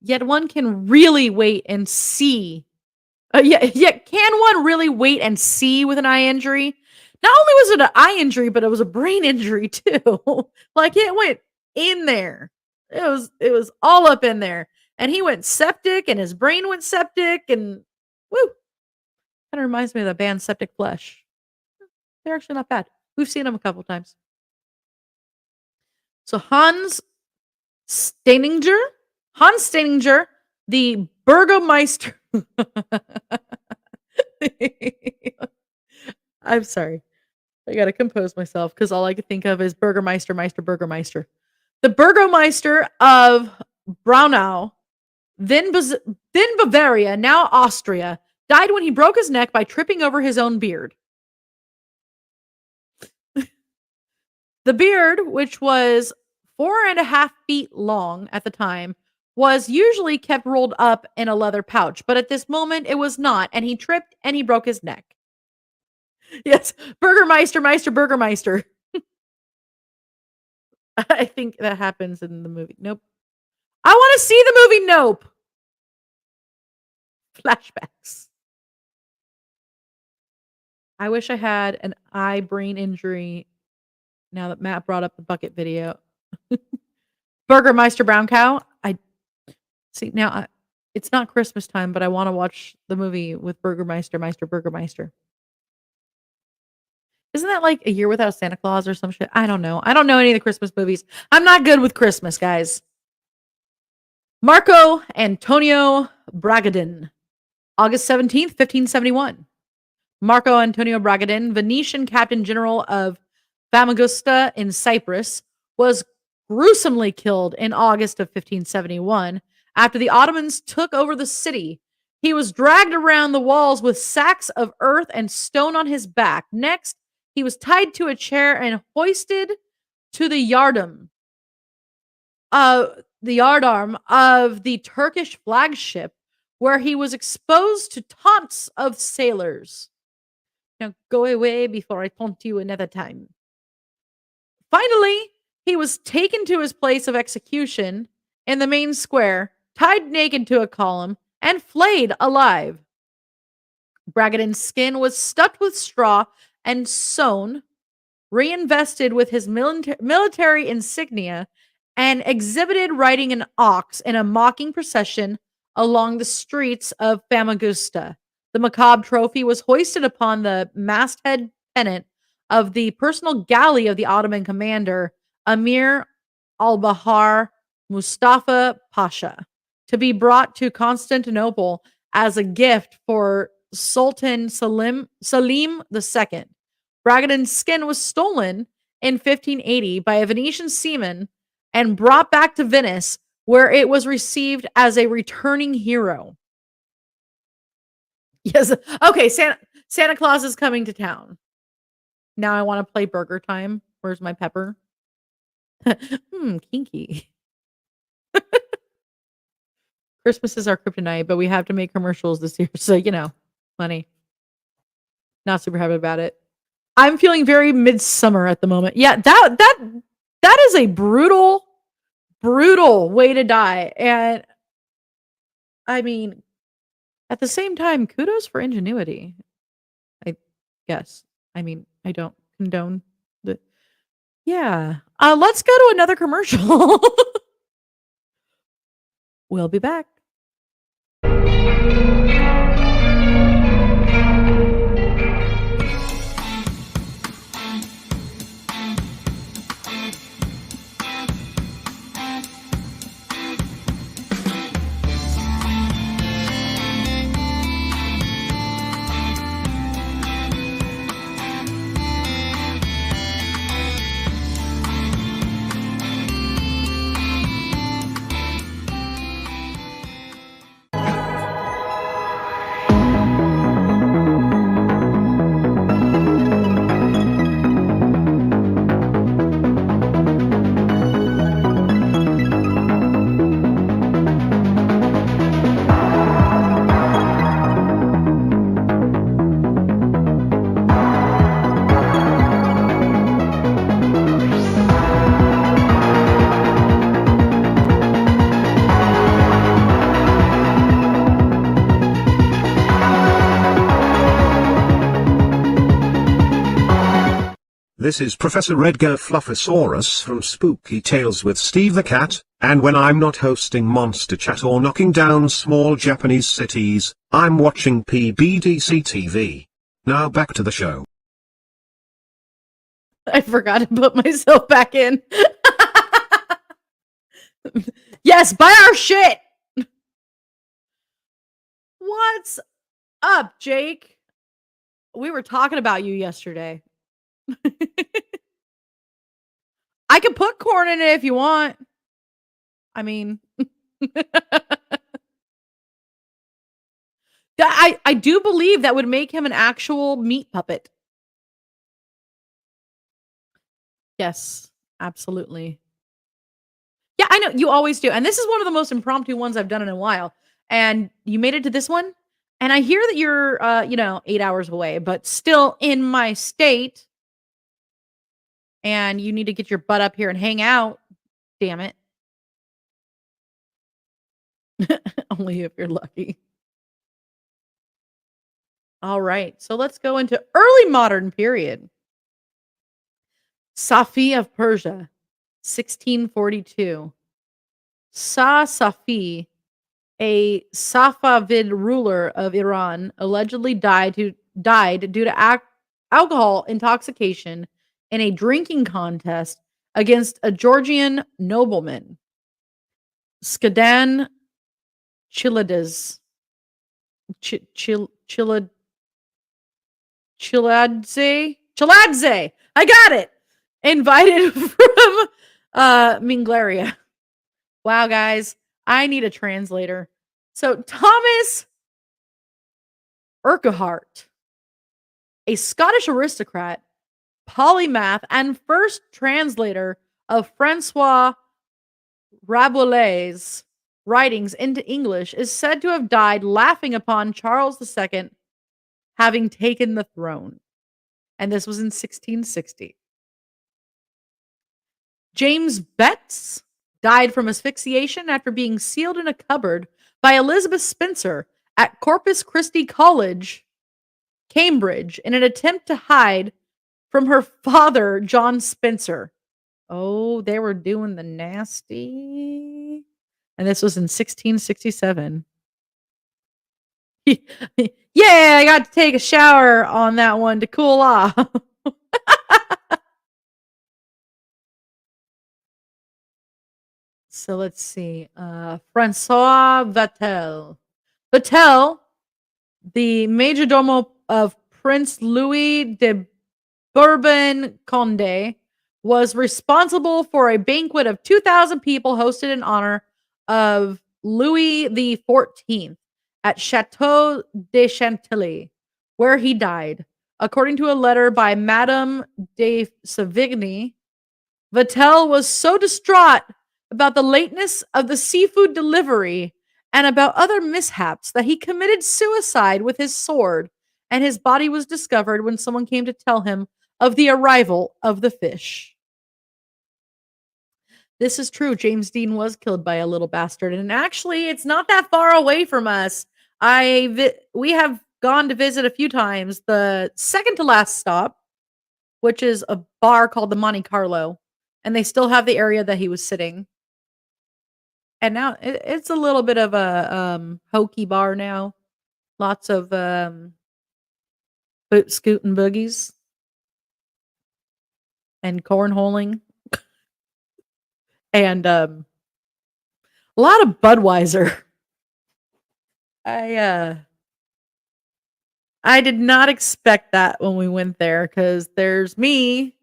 Yet one can really wait and see. Can one really wait and see with an eye injury? Not only was it an eye injury, but it was a brain injury too. Like it went in there. It was all up in there. And he went septic and his brain went septic and woo. Kind of reminds me of the band Septic Flesh. They're actually not bad. We've seen them a couple times. So Hans Steininger, the Burgomeister. I'm sorry. I got to compose myself because all I could think of is Burgermeister. The Burgomeister of Braunau, then Bavaria, now Austria, died when he broke his neck by tripping over his own beard. The beard, which was 4.5 feet long at the time, was usually kept rolled up in a leather pouch, but at this moment it was not, and he tripped and he broke his neck. Yes, Burgermeister. I think that happens in the movie. Nope. I want to see the movie Nope. Flashbacks. I wish I had an eye brain injury now that Matt brought up the bucket video. Burgermeister Brown Cow. I see now. It's not Christmas time, but I want to watch the movie with Burgermeister. Isn't that like A Year Without Santa Claus or some shit? I don't know. I don't know any of the Christmas movies. I'm not good with Christmas, guys. Marco Antonio Bragadin, August 17th, 1571. Marco Antonio Bragadin, Venetian Captain General of Famagusta in Cyprus, was gruesomely killed in August of 1571 after the Ottomans took over the city. He was dragged around the walls with sacks of earth and stone on his back. Next, he was tied to a chair and hoisted to the yardarm of the Turkish flagship, where he was exposed to taunts of sailors. Now go away before I taunt you another time. Finally, he was taken to his place of execution in the main square, tied naked to a column, and flayed alive. Bragadin's skin was stuffed with straw and sewn, reinvested with his military insignia, and exhibited riding an ox in a mocking procession along the streets of Famagusta. The macabre trophy was hoisted upon the masthead pennant of the personal galley of the Ottoman commander, Emir al-Bahar Mustafa Pasha, to be brought to Constantinople as a gift for Sultan Selim II. Bragadin's skin was stolen in 1580 by a Venetian seaman and brought back to Venice, where it was received as a returning hero. Yes. Okay, Santa Claus is coming to town. Now I want to play Burger Time. Where's my pepper? Kinky. Christmas is our kryptonite, but we have to make commercials this year, so money. Not super happy about it. I'm feeling very midsummer at the moment. Yeah, that is a brutal way to die. And I mean, at the same time, kudos for ingenuity. I guess. I mean, I don't condone the. Yeah. Let's go to another commercial. We'll be back. This is Professor Edgar Fluffosaurus from Spooky Tales with Steve the Cat, and when I'm not hosting Monster Chat or knocking down small Japanese cities, I'm watching PBDC TV. Now back to the show. I forgot to put myself back in. Yes, buy our shit. What's up, Jake? We were talking about you yesterday. I could put corn in it if you want. I mean, I do believe that would make him an actual meat puppet. Yes, absolutely. Yeah, I know you always do. And this is one of the most impromptu ones I've done in a while. And you made it to this one. And I hear that you're, 8 hours away, but still in my state. And you need to get your butt up here and hang out. Damn it. Only if you're lucky. All right. So let's go into early modern period. Safi of Persia, 1642. Safi, a Safavid ruler of Iran, allegedly died due to alcohol intoxication in a drinking contest against a Georgian nobleman, Skadan Chiladze. Chiladze. I got it. Invited from Minglaria. Wow, guys. I need a translator. So Thomas Urquhart, a Scottish aristocrat, polymath, and first translator of Francois Rabelais' writings into English, is said to have died laughing upon Charles II having taken the throne. And this was in 1660. James Betts died from asphyxiation after being sealed in a cupboard by Elizabeth Spencer at Corpus Christi College, Cambridge, in an attempt to hide from her father, John Spencer. Oh, they were doing the nasty. And this was in 1667. Yeah, I got to take a shower on that one to cool off. So let's see. Francois Vatel. Vatel, the majordomo of Prince Louis de Bourbon Condé, was responsible for a banquet of 2,000 people hosted in honor of Louis XIV at Chateau de Chantilly, where he died. According to a letter by Madame de Savigny, Vatel was so distraught about the lateness of the seafood delivery and about other mishaps that he committed suicide with his sword, and his body was discovered when someone came to tell him of the arrival of the fish. This is true. James Dean was killed by a little bastard, and actually, it's not that far away from us. We have gone to visit a few times. The second to last stop, which is a bar called the Monte Carlo, and they still have the area that he was sitting. And now it's a little bit of a hokey bar now. Lots of boot scooting boogies and cornholing. And a lot of Budweiser. I did not expect that when we went there, because there's me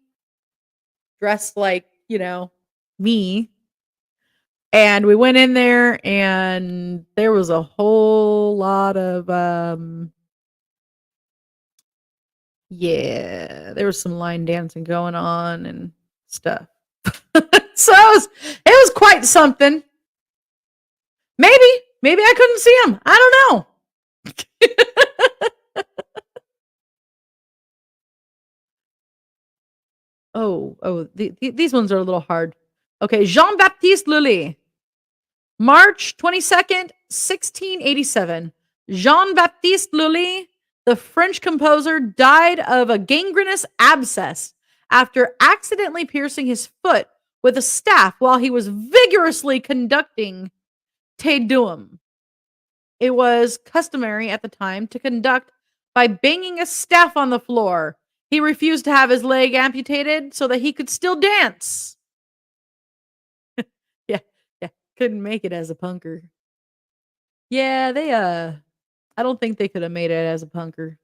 dressed like, me. And we went in there and there was a whole lot of there was some line dancing going on and stuff. So it was quite something. Maybe I couldn't see him. I don't know. These ones are a little hard. Okay, Jean-Baptiste Lully. March 22nd, 1687. Jean-Baptiste Lully, the French composer, died of a gangrenous abscess after accidentally piercing his foot with a staff while he was vigorously conducting Te Deum. It was customary at the time to conduct by banging a staff on the floor. He refused to have his leg amputated so that he could still dance. Yeah, couldn't make it as a punker. Yeah, I don't think they could have made it as a punker.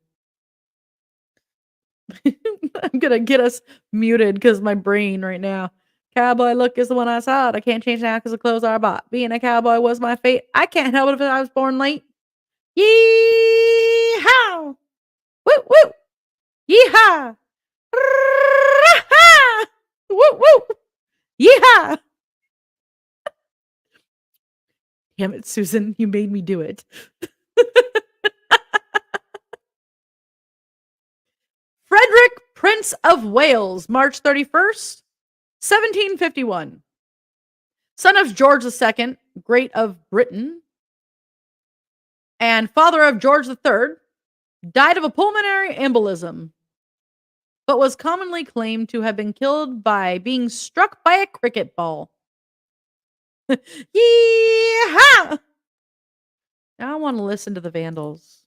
I'm gonna get us muted because my brain right now. Cowboy look is the one I saw. I can't change now because the clothes are bought. Being a cowboy was my fate. I can't help it if I was born late. Yee-haw! Woo woo! Yee-haw! Rah-ha! Woo woo! Yee-haw! Damn it, Susan, you made me do it. Frederick, Prince of Wales, March 31st, 1751. Son of George II, Great of Britain, and father of George III, died of a pulmonary embolism, but was commonly claimed to have been killed by being struck by a cricket ball. Yee-haw! Now I want to listen to the Vandals.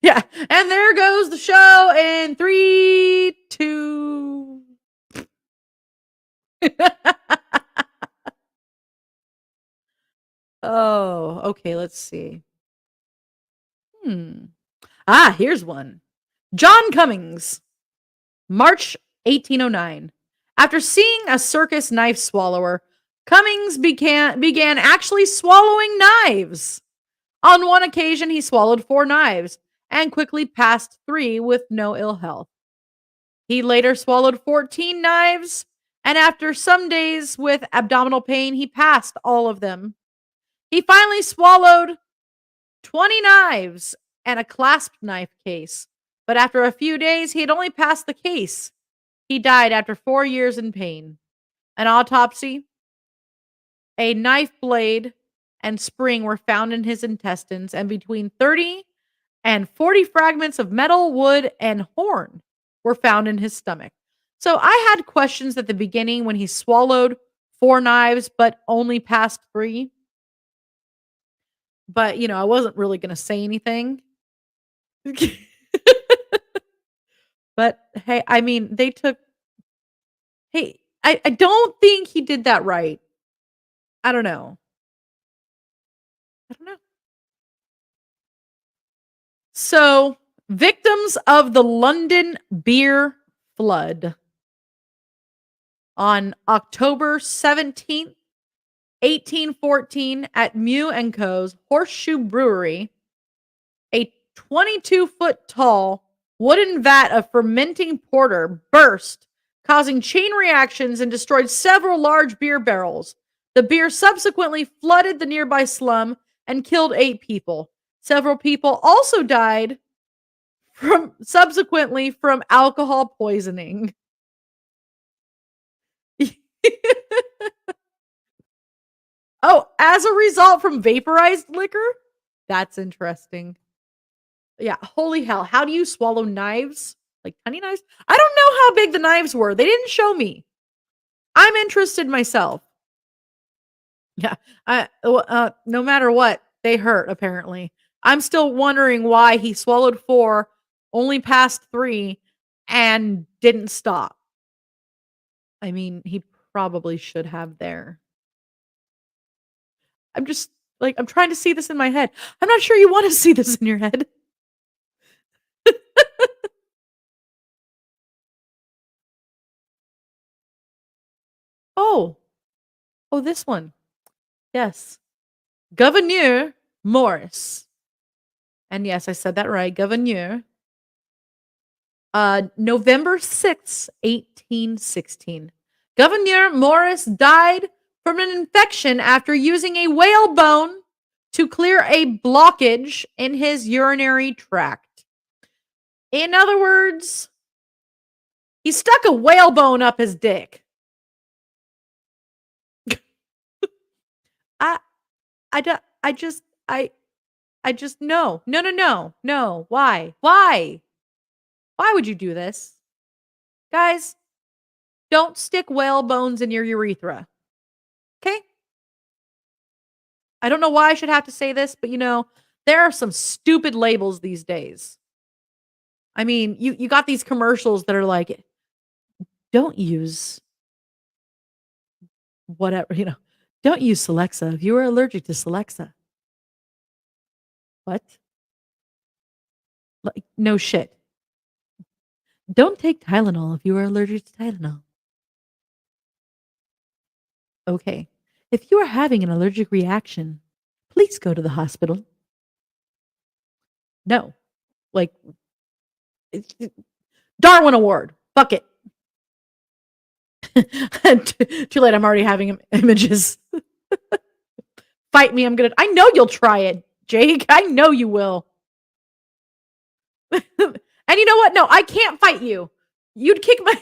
Yeah, and there goes the show in 3, 2. Oh, okay, let's see. Here's one. John Cummings, March 1809. After seeing a circus knife swallower, Cummings began actually swallowing knives. On one occasion, he swallowed 4 knives and quickly passed 3 with no ill health. He later swallowed 14 knives, and after some days with abdominal pain, he passed all of them. He finally swallowed 20 knives and a clasp knife case, but after a few days, he had only passed the case. He died after 4 years in pain. An autopsy, a knife blade, and spring were found in his intestines, and between 30 and 40 fragments of metal, wood, and horn were found in his stomach. So I had questions at the beginning when he swallowed 4 knives but only passed 3. But, I wasn't really going to say anything. But, hey, I mean, they took... Hey, I don't think he did that right. I don't know. So, victims of the London beer flood. On October 17th, 1814, at Mew & Co.'s Horseshoe Brewery, a 22-foot tall wooden vat of fermenting porter burst, causing chain reactions and destroyed several large beer barrels. The beer subsequently flooded the nearby slum and killed 8 people. Several people also died subsequently from alcohol poisoning. Oh, as a result from vaporized liquor? That's interesting. Yeah, holy hell. How do you swallow knives? Like tiny knives? I don't know how big the knives were. They didn't show me. I'm interested myself. Yeah, no matter what, they hurt, apparently. I'm still wondering why he swallowed 4, only passed 3, and didn't stop. I mean, he probably should have there. I'm just, I'm trying to see this in my head. I'm not sure you want to see this in your head. Oh, this one. Yes. Gouverneur Morris. And yes, I said that right. Gouverneur. November 6th, 1816. Gouverneur Morris died from an infection after using a whalebone to clear a blockage in his urinary tract. In other words, he stuck a whalebone up his dick. I just no. Why? Why would you do this? Guys, don't stick whale bones in your urethra. Okay? I don't know why I should have to say this, but there are some stupid labels these days. I mean, you got these commercials that are like, don't use whatever, don't use Celexa if you are allergic to Celexa. What? Like, no shit. Don't take Tylenol if you are allergic to Tylenol. Okay. If you are having an allergic reaction, please go to the hospital. No. Like, Darwin Award. Fuck it. Too late. I'm already having images. Fight me. I know you'll try it, Jake. I know you will. And you know what? No, I can't fight you. You'd kick my...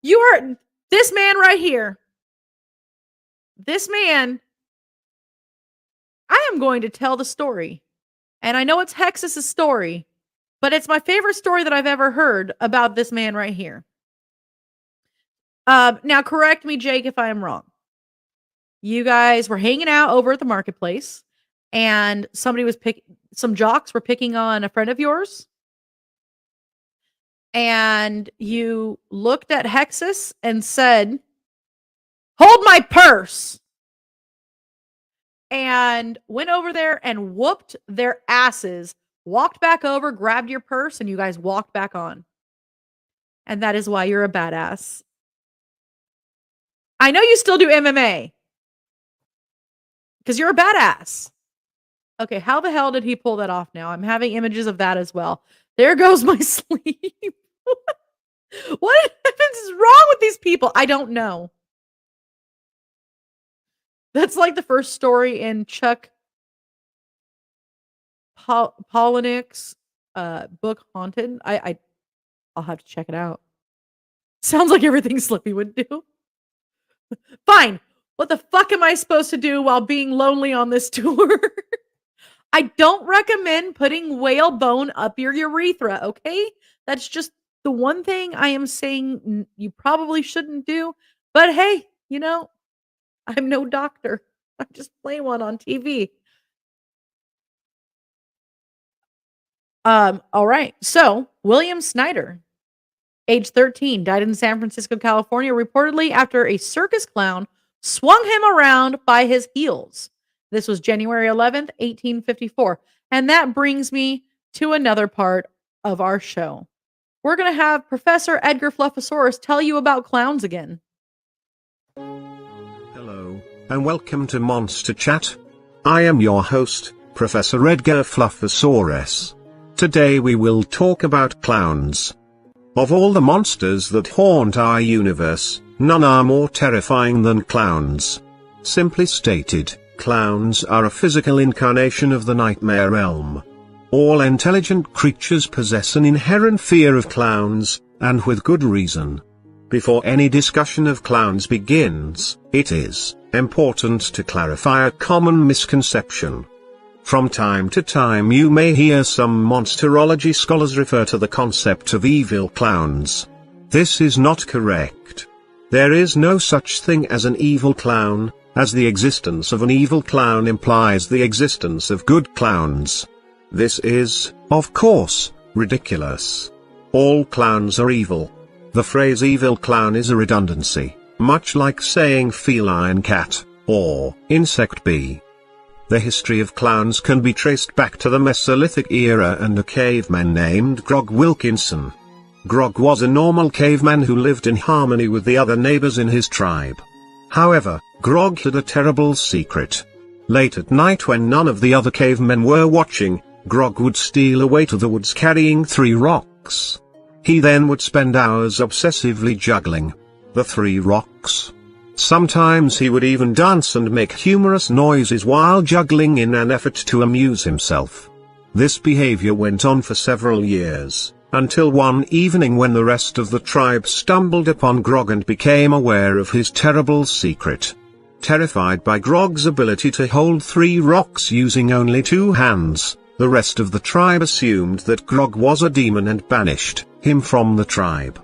you are... This man right here. This man... I am going to tell the story. And I know it's Hexus's story, but it's my favorite story that I've ever heard about this man right here. Now, correct me, Jake, if I am wrong. You guys were hanging out over at the marketplace, and some jocks were picking on a friend of yours. And you looked at Hexus and said, "Hold my purse." And went over there and whooped their asses, walked back over, grabbed your purse, and you guys walked back on. And that is why you're a badass. I know you still do MMA. Because you're a badass. Okay, how the hell did he pull that off now? I'm having images of that as well. There goes my sleep. What is wrong with these people? I don't know. That's like the first story in Chuck Palahniuk's book Haunted. I'll have to check it out. Sounds like everything Slippy would do. Fine. What the fuck am I supposed to do while being lonely on this tour? I don't recommend putting whale bone up your urethra, okay? That's just the one thing I am saying you probably shouldn't do. But hey, I'm no doctor. I just play one on TV. All right. So, William Snyder, age 13, died in San Francisco, California, reportedly after a circus clown swung him around by his heels. This was January 11th, 1854. And that brings me to another part of our show. We're going to have Professor Edgar Fluffosaurus tell you about clowns again. Hello, and welcome to Monster Chat. I am your host, Professor Edgar Fluffosaurus. Today we will talk about clowns. Of all the monsters that haunt our universe, none are more terrifying than clowns. Simply stated, clowns are a physical incarnation of the nightmare realm. All intelligent creatures possess an inherent fear of clowns, and with good reason. Before any discussion of clowns begins, it is important to clarify a common misconception. From time to time you may hear some monsterology scholars refer to the concept of evil clowns. This is not correct. There is no such thing as an evil clown, as the existence of an evil clown implies the existence of good clowns. This is, of course, ridiculous. All clowns are evil. The phrase evil clown is a redundancy, much like saying feline cat, or insect bee. The history of clowns can be traced back to the Mesolithic era and a caveman named Grog Wilkinson. Grog was a normal caveman who lived in harmony with the other neighbors in his tribe. However, Grog had a terrible secret. Late at night when none of the other cavemen were watching, Grog would steal away to the woods carrying 3 rocks. He then would spend hours obsessively juggling the 3 rocks. Sometimes he would even dance and make humorous noises while juggling in an effort to amuse himself. This behavior went on for several years, until one evening when the rest of the tribe stumbled upon Grog and became aware of his terrible secret. Terrified by Grog's ability to hold 3 rocks using only 2 hands, The rest of the tribe assumed that Grog was a demon and banished him from the tribe.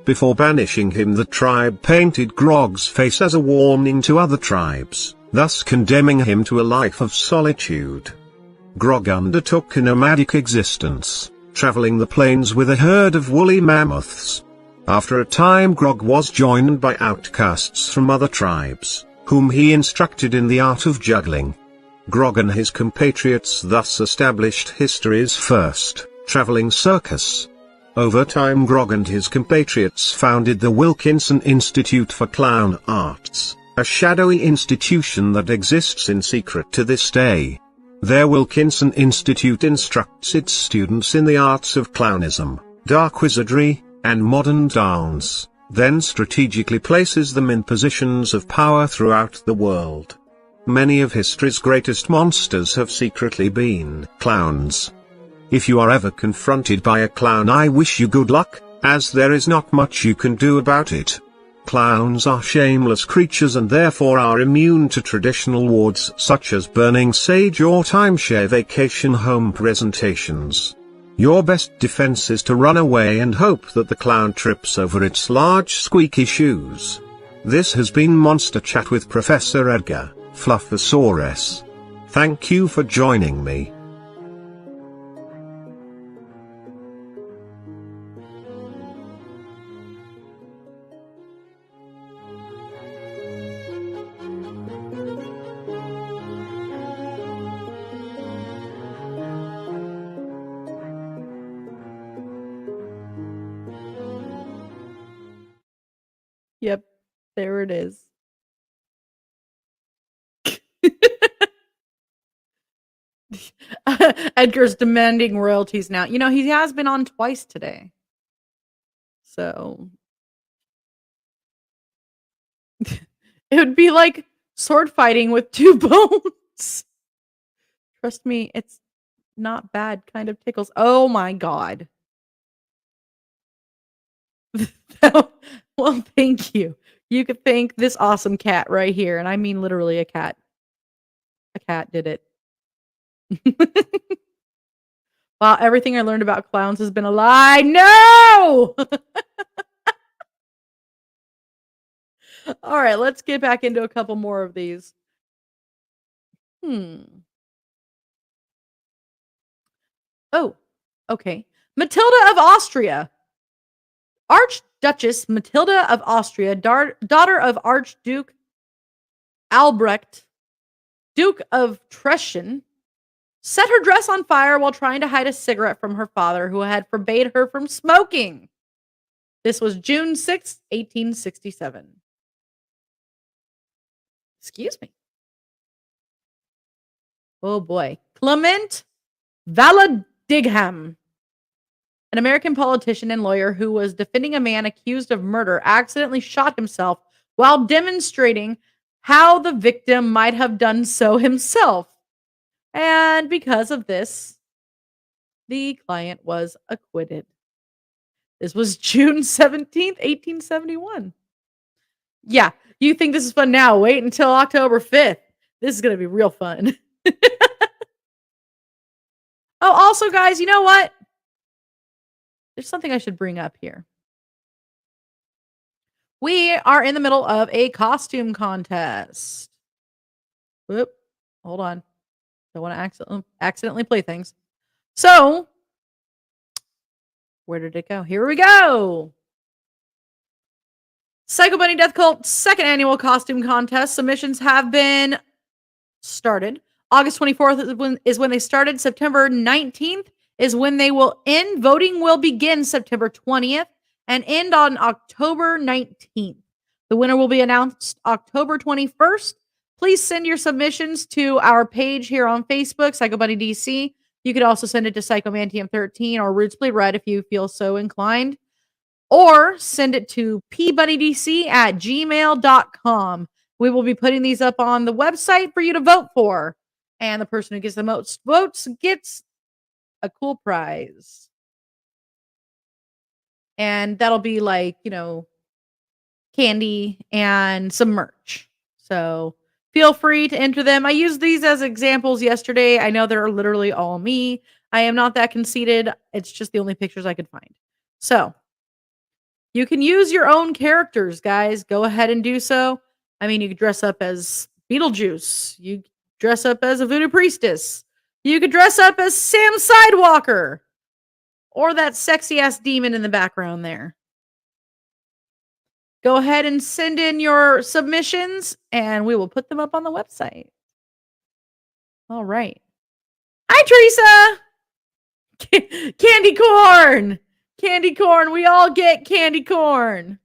Before banishing him, the tribe painted Grog's face as a warning to other tribes, thus condemning him to a life of solitude. Grog undertook a nomadic existence, traveling the plains with a herd of woolly mammoths. After a time, Grog was joined by outcasts from other tribes, whom he instructed in the art of juggling. Grog and his compatriots thus established history's first traveling circus. Over time, Grog and his compatriots founded the Wilkinson Institute for Clown Arts, a shadowy institution that exists in secret to this day. Their Wilkinson Institute instructs its students in the arts of clownism, dark wizardry, and modern dance, then strategically places them in positions of power throughout the world. Many of history's greatest monsters have secretly been clowns. If you are ever confronted by a clown, I wish you good luck, as there is not much you can do about it. Clowns are shameless creatures and therefore are immune to traditional wards such as burning sage or timeshare vacation home presentations. Your best defense is to run away and hope that the clown trips over its large squeaky shoes. This has been Monster Chat with Professor Edgar Fluffosaurus. Thank you for joining me. Yep, there it is. Edgar's demanding royalties now. You know, he has been on twice today. So it would be like sword fighting with two bones. Trust me, it's not bad. Kind of tickles. Oh my god. Well, thank you. You could thank this awesome cat right here. And I mean literally a cat. A cat did it. Wow, everything I learned about clowns has been a lie. No! All right, let's get back into a couple more of these. Oh, okay. Matilda of Austria. Archduchess Matilda of Austria, daughter of Archduke Albrecht, Duke of Teschen, set her dress on fire while trying to hide a cigarette from her father, who had forbade her from smoking. This was June 6, 1867. Excuse me. Oh boy. Clement Vallandigham, an American politician and lawyer who was defending a man accused of murder, accidentally shot himself while demonstrating how the victim might have done so himself. And because of this, the client was acquitted. This was June 17th, 1871. Yeah, you think this is fun now? Wait until October 5th. This is going to be real fun. Oh, also, guys, you know what? There's something I should bring up here. We are in the middle of a costume contest. Whoop. Hold on. Don't want to accidentally play things. So, where did it go? Here we go. Psycho Bunny Death Cult second annual costume contest. Submissions have been started. August 24th is when they started. September 19th is when they will end. Voting will begin September 20th and end on October 19th. The winner will be announced October 21st. Please send your submissions to our page here on Facebook, Psycho Bunny DC. You could also send it to Psychomantium13 or Rootsblade Red if you feel so inclined. Or send it to pbunnydc@gmail.com. We will be putting these up on the website for you to vote for. And the person who gets the most votes gets a cool prize. And that'll be like, you know, candy and some merch. So Feel free to enter them. I used these as examples yesterday. I know they're literally all me. I am not that conceited. It's just the only pictures I could find. So you can use your own characters, guys. Go ahead and do so. I mean, you could dress up as Beetlejuice. You could dress up as a voodoo priestess. You could dress up as Sam Sidewalker. Or that sexy ass demon in the background there. Go ahead and send in your submissions and we will put them up on the website. All right. Hi, Teresa. Candy corn. Candy corn. We all get candy corn.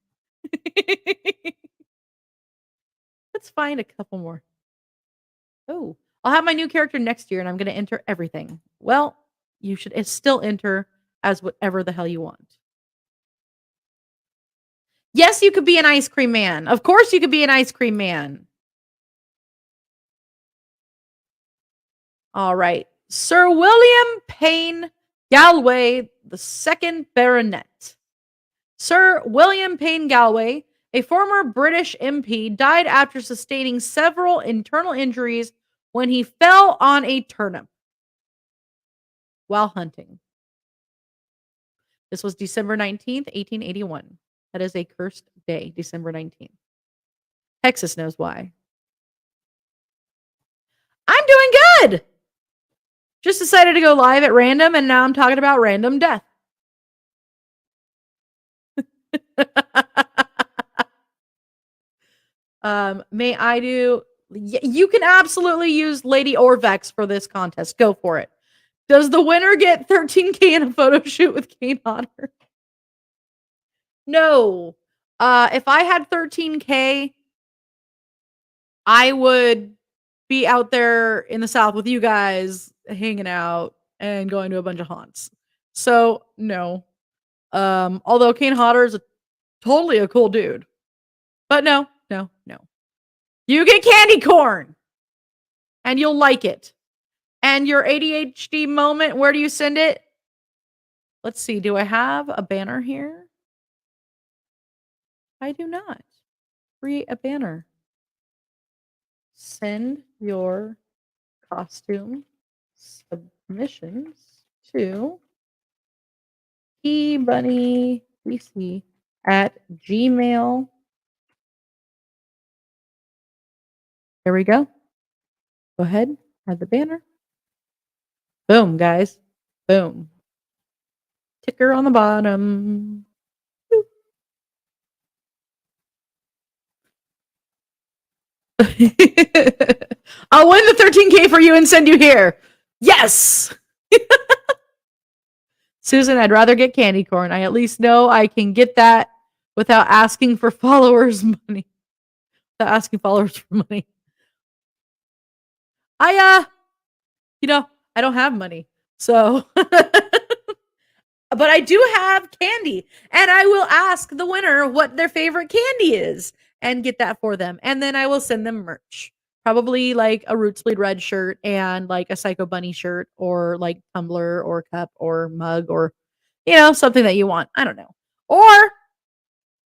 Let's find a couple more. Oh, I'll have my new character next year and I'm going to enter everything. Well, you should still enter as whatever the hell you want. Yes, you could be an ice cream man. Of course you could be an ice cream man. All right. Sir William Payne Galway, the second Baronet. Sir William Payne Galway, a former British MP, died after sustaining several internal injuries when he fell on a turnip while hunting. This was December 19th, 1881. That is a cursed day, December 19th. Texas knows why. I'm doing good. Just decided to go live at random, and now I'm talking about random death. May I do... You can absolutely use Lady Orvex for this contest. Go for it. Does the winner get 13K in a photo shoot with Kane Hodder? No. If I had 13K, I would be out there in the South with you guys, hanging out and going to a bunch of haunts. So, no. Although Kane Hodder is totally a cool dude. But no. You get candy corn. And you'll like it. And your ADHD moment, where do you send it? Let's see. Do I have a banner here? I do not. Create a banner. Send your costume submissions to pbunnypc@gmail. There we go. Go ahead. Add the banner. Boom, guys. Boom. Ticker on the bottom. Boop. I'll win the 13K for you and send you here. Yes. Susan, I'd rather get candy corn. I at least know I can get that without asking for followers money. Without asking followers for money. I don't have money. So but I do have candy, and I will ask the winner what their favorite candy is and get that for them. And then I will send them merch. Probably like a Roots Bleed Red shirt and like a Psycho Bunny shirt or like tumbler or cup or mug or, something that you want. I don't know. Or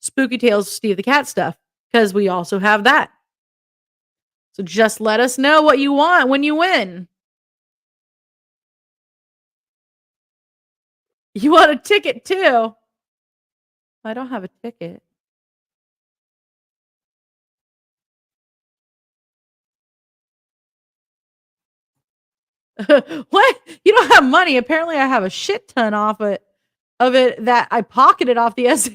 Spooky Tales Steve the Cat stuff, because we also have that. So just let us know what you want when you win. You want a ticket too? I don't have a ticket. What? You don't have money? Apparently I have a shit ton of it that I pocketed off the S.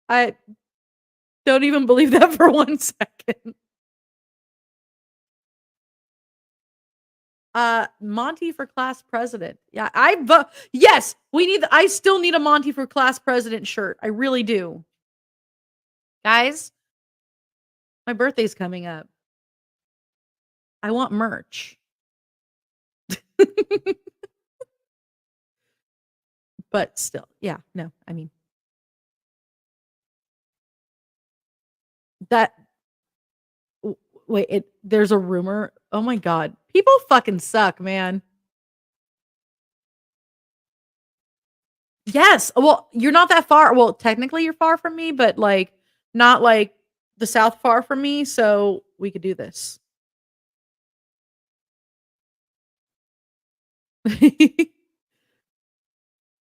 I don't even believe that for 1 second. Monty for class president. Yeah, yes, I still need a Monty for class president shirt. I really do. Guys, my birthday's coming up. I want merch. But still, yeah, no, I mean that. Wait, there's a rumor. Oh my god. People fucking suck, man. Yes. Well, you're not that far. Well, technically you're far from me, but like not like the South far from me, so we could do this.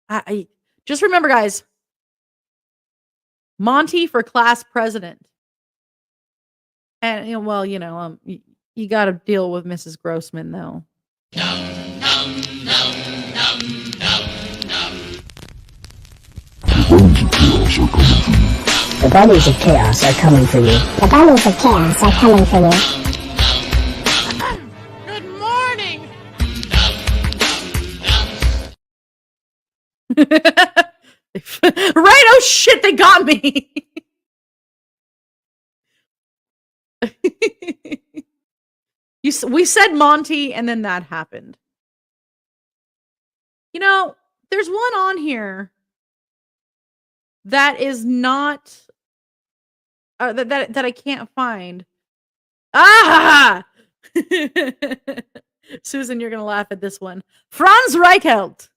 I just remember, guys, Monty for class president. And you got to deal with Mrs. Grossman though. The bunnies of chaos are coming for you. The bunnies of chaos are coming for you. Good morning. Right? Oh shit, they got me. We said Monty, and then that happened. There's one on here that is not that I can't find. Ah! Susan, you're gonna laugh at this one. Franz Reichelt.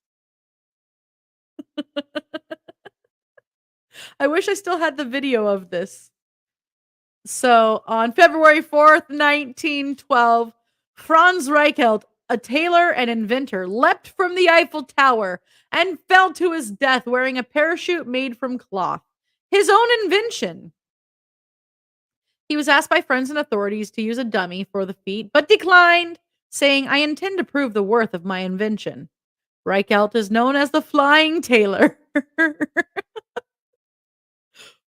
I wish I still had the video of this. So, on February 4th, 1912, Franz Reichelt, a tailor and inventor, leapt from the Eiffel Tower and fell to his death wearing a parachute made from cloth. His own invention. He was asked by friends and authorities to use a dummy for the feat, but declined, saying, "I intend to prove the worth of my invention." Reichelt is known as the Flying Tailor.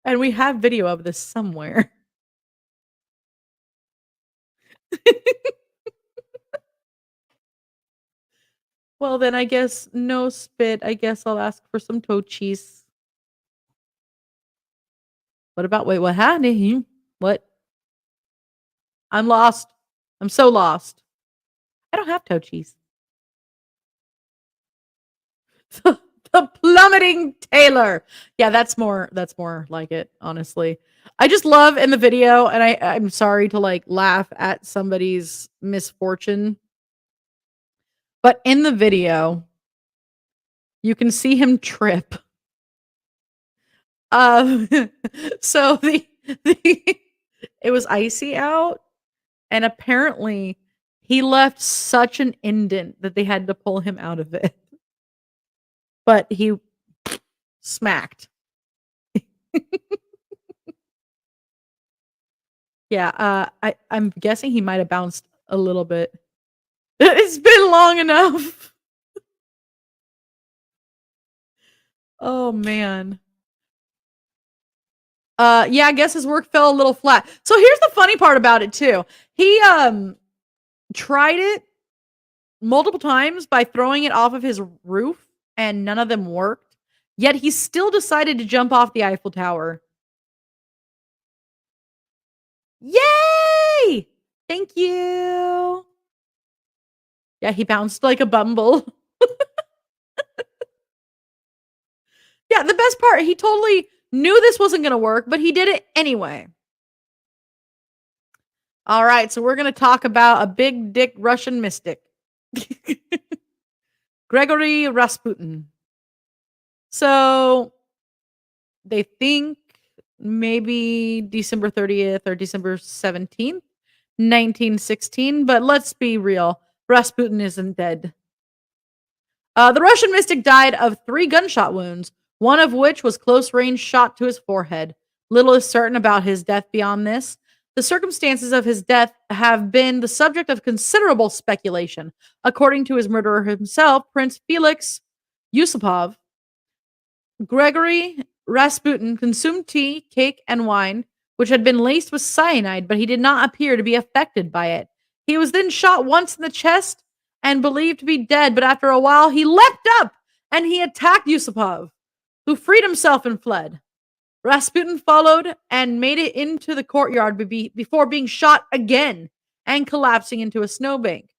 And we have video of this somewhere. Well, then I guess no spit. I guess I'll ask for some toe cheese. What about, wait, what happened? What? I'm lost. I'm so lost. I don't have toe cheese. The plummeting tailor. Yeah, that's more like it, honestly. I just love in the video, and I'm sorry to like laugh at somebody's misfortune. But in the video, you can see him trip. So it was icy out, and apparently he left such an indent that they had to pull him out of it. But he smacked. Yeah, I'm guessing he might have bounced a little bit. It's been long enough. Oh man. Yeah, I guess his work fell a little flat. So here's the funny part about it too. He tried it multiple times by throwing it off of his roof, and none of them worked. Yet he still decided to jump off the Eiffel Tower. Yay! Thank you. Yeah, he bounced like a bumble. Yeah, the best part, he totally knew this wasn't going to work, but he did it anyway. All right, so we're going to talk about a big dick Russian mystic. Gregory Rasputin. So they think maybe December 30th or December 17th, 1916, but let's be real. Rasputin isn't dead. The Russian mystic died of 3 gunshot wounds, one of which was close-range shot to his forehead. Little is certain about his death beyond this. The circumstances of his death have been the subject of considerable speculation. According to his murderer himself, Prince Felix Yusupov, Gregory Rasputin consumed tea, cake, and wine, which had been laced with cyanide, but he did not appear to be affected by it. He was then shot once in the chest and believed to be dead, but after a while he leapt up and he attacked Yusupov, who freed himself and fled. Rasputin followed and made it into the courtyard before being shot again and collapsing into a snowbank.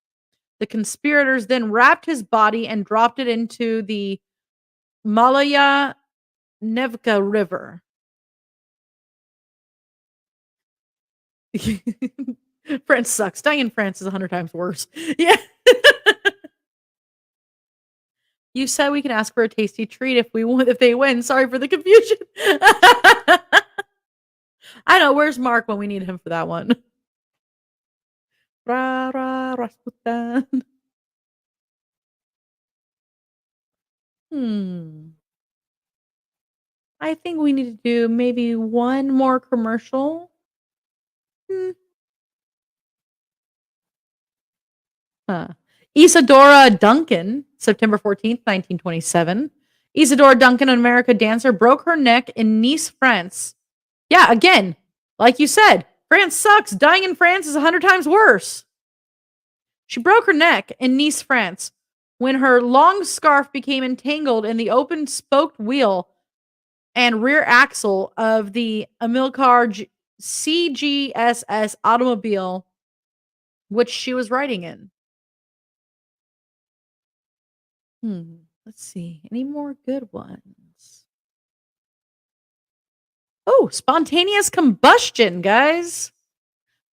The conspirators then wrapped his body and dropped it into the Malaya Nevka River. France sucks. Dying in France is 100 times worse. Yeah. You said we can ask for a tasty treat if they win. Sorry for the confusion. I know. Where's Mark when we need him for that one? Ra, ra, Rasputin. I think we need to do maybe one more commercial. Isadora Duncan, September 14th, 1927. Isadora Duncan, an American dancer, broke her neck in Nice, France. Yeah, again, like you said, France sucks. Dying in France is 100 times worse. She broke her neck in Nice, France, when her long scarf became entangled in the open spoked wheel and rear axle of the Amilcar CGSS automobile, which she was riding in. Let's see. Any more good ones? Oh, spontaneous combustion, guys.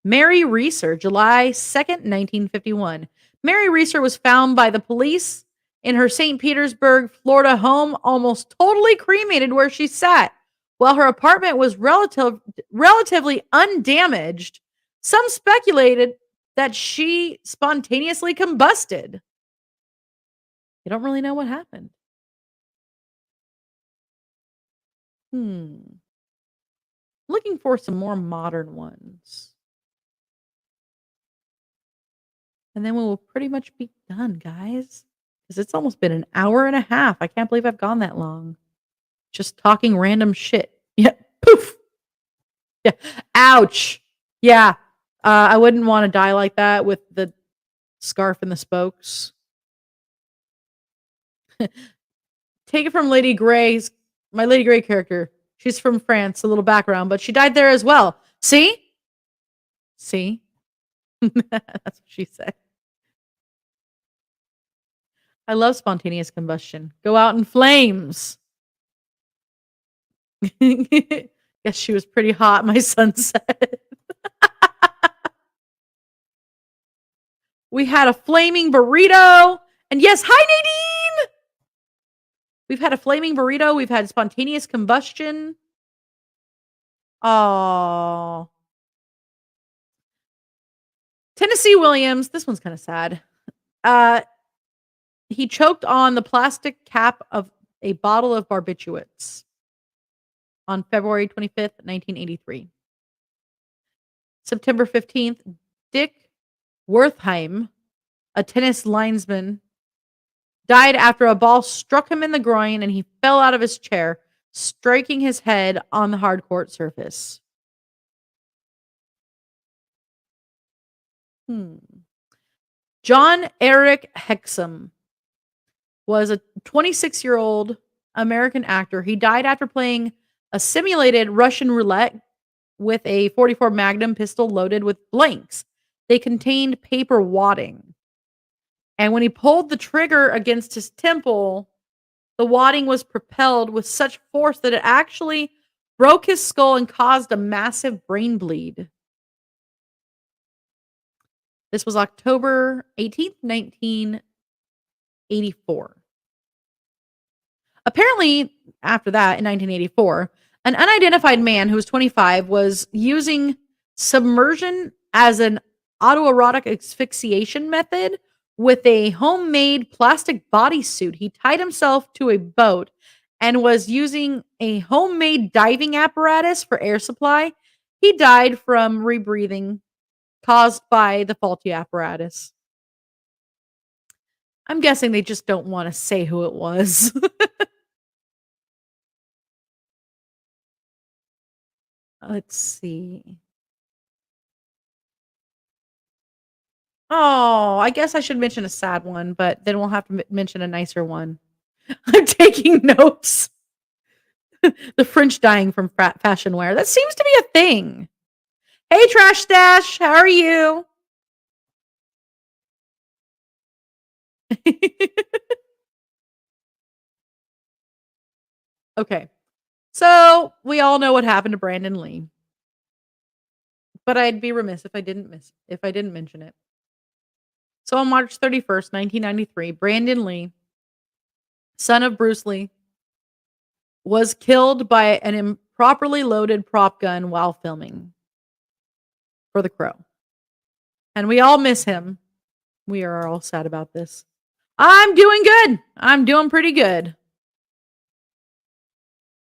Mary Reeser, July 2nd, 1951. Mary Reeser was found by the police in her St. Petersburg, Florida home, almost totally cremated where she sat. While her apartment was relatively undamaged, some speculated that she spontaneously combusted. You don't really know what happened. Looking for some more modern ones. And then we will pretty much be done, guys. Because it's almost been an hour and a half. I can't believe I've gone that long. Just talking random shit. Yeah. Poof. Yeah. Ouch. Yeah. I wouldn't want to die like that with the scarf and the spokes. Take it from Lady Grey's, my Lady Grey character. She's from France, a little background, but she died there as well. See? See? That's what she said. I love spontaneous combustion. Go out in flames. Guess she was pretty hot, my son said. We had a flaming burrito. And yes, hi, Nadine! We've had a flaming burrito. We've had spontaneous combustion. Oh. Tennessee Williams. This one's kind of sad. He choked on the plastic cap of a bottle of barbiturates on February 25th, 1983. September 15th, Dick Wertheim, a tennis linesman, died after a ball struck him in the groin and he fell out of his chair, striking his head on the hard court surface. John Eric Hexum was a 26-year-old American actor. He died after playing a simulated Russian roulette with a .44 Magnum pistol loaded with blanks. They contained paper wadding. And when he pulled the trigger against his temple, the wadding was propelled with such force that it actually broke his skull and caused a massive brain bleed. This was October 18th, 1984. Apparently, after that, in 1984, an unidentified man who was 25 was using submersion as an autoerotic asphyxiation method with a homemade plastic bodysuit. He tied himself to a boat and was using a homemade diving apparatus for air supply. He died from rebreathing caused by the faulty apparatus. I'm guessing they just don't want to say who it was. Let's see. Oh, I guess I should mention a sad one, but then we'll have to mention a nicer one. I'm taking notes. The French dying from fashion wear. That seems to be a thing. Hey, Trash Stash, how are you? Okay. So, we all know what happened to Brandon Lee. But I'd be remiss if I didn't mention it. So on March 31st, 1993, Brandon Lee, son of Bruce Lee, was killed by an improperly loaded prop gun while filming for The Crow. And we all miss him. We are all sad about this. I'm doing good. I'm doing pretty good.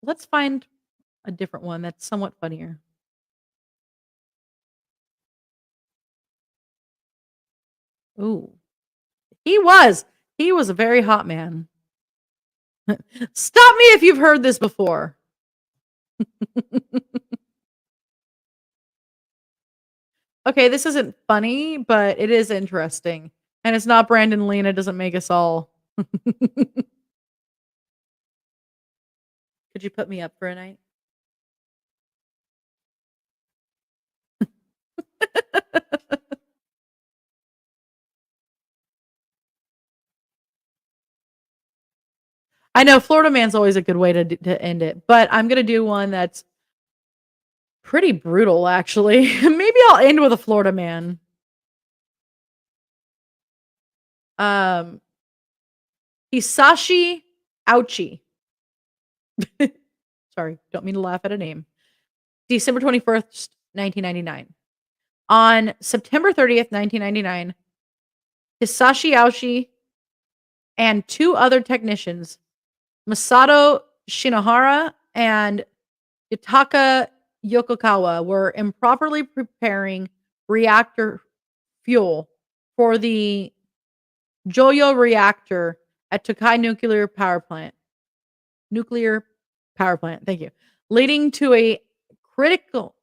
Let's find a different one that's somewhat funnier. Ooh. He was a very hot man. Stop me if you've heard this before. Okay, this isn't funny, but it is interesting. And it's not Brandon Lee, and it doesn't make us all. Could you put me up for a night? I know Florida Man's always a good way to end it, but I'm gonna do one that's pretty brutal, actually. Maybe I'll end with a Florida Man. Hisashi Ouchi. Sorry, don't mean to laugh at a name. December 21st, 1999. On September 30th, 1999, Hisashi Ouchi and two other technicians, Masato Shinohara and Yutaka Yokokawa, were improperly preparing reactor fuel for the Joyo reactor at Tokai Nuclear Power Plant. Thank you. Leading to a critical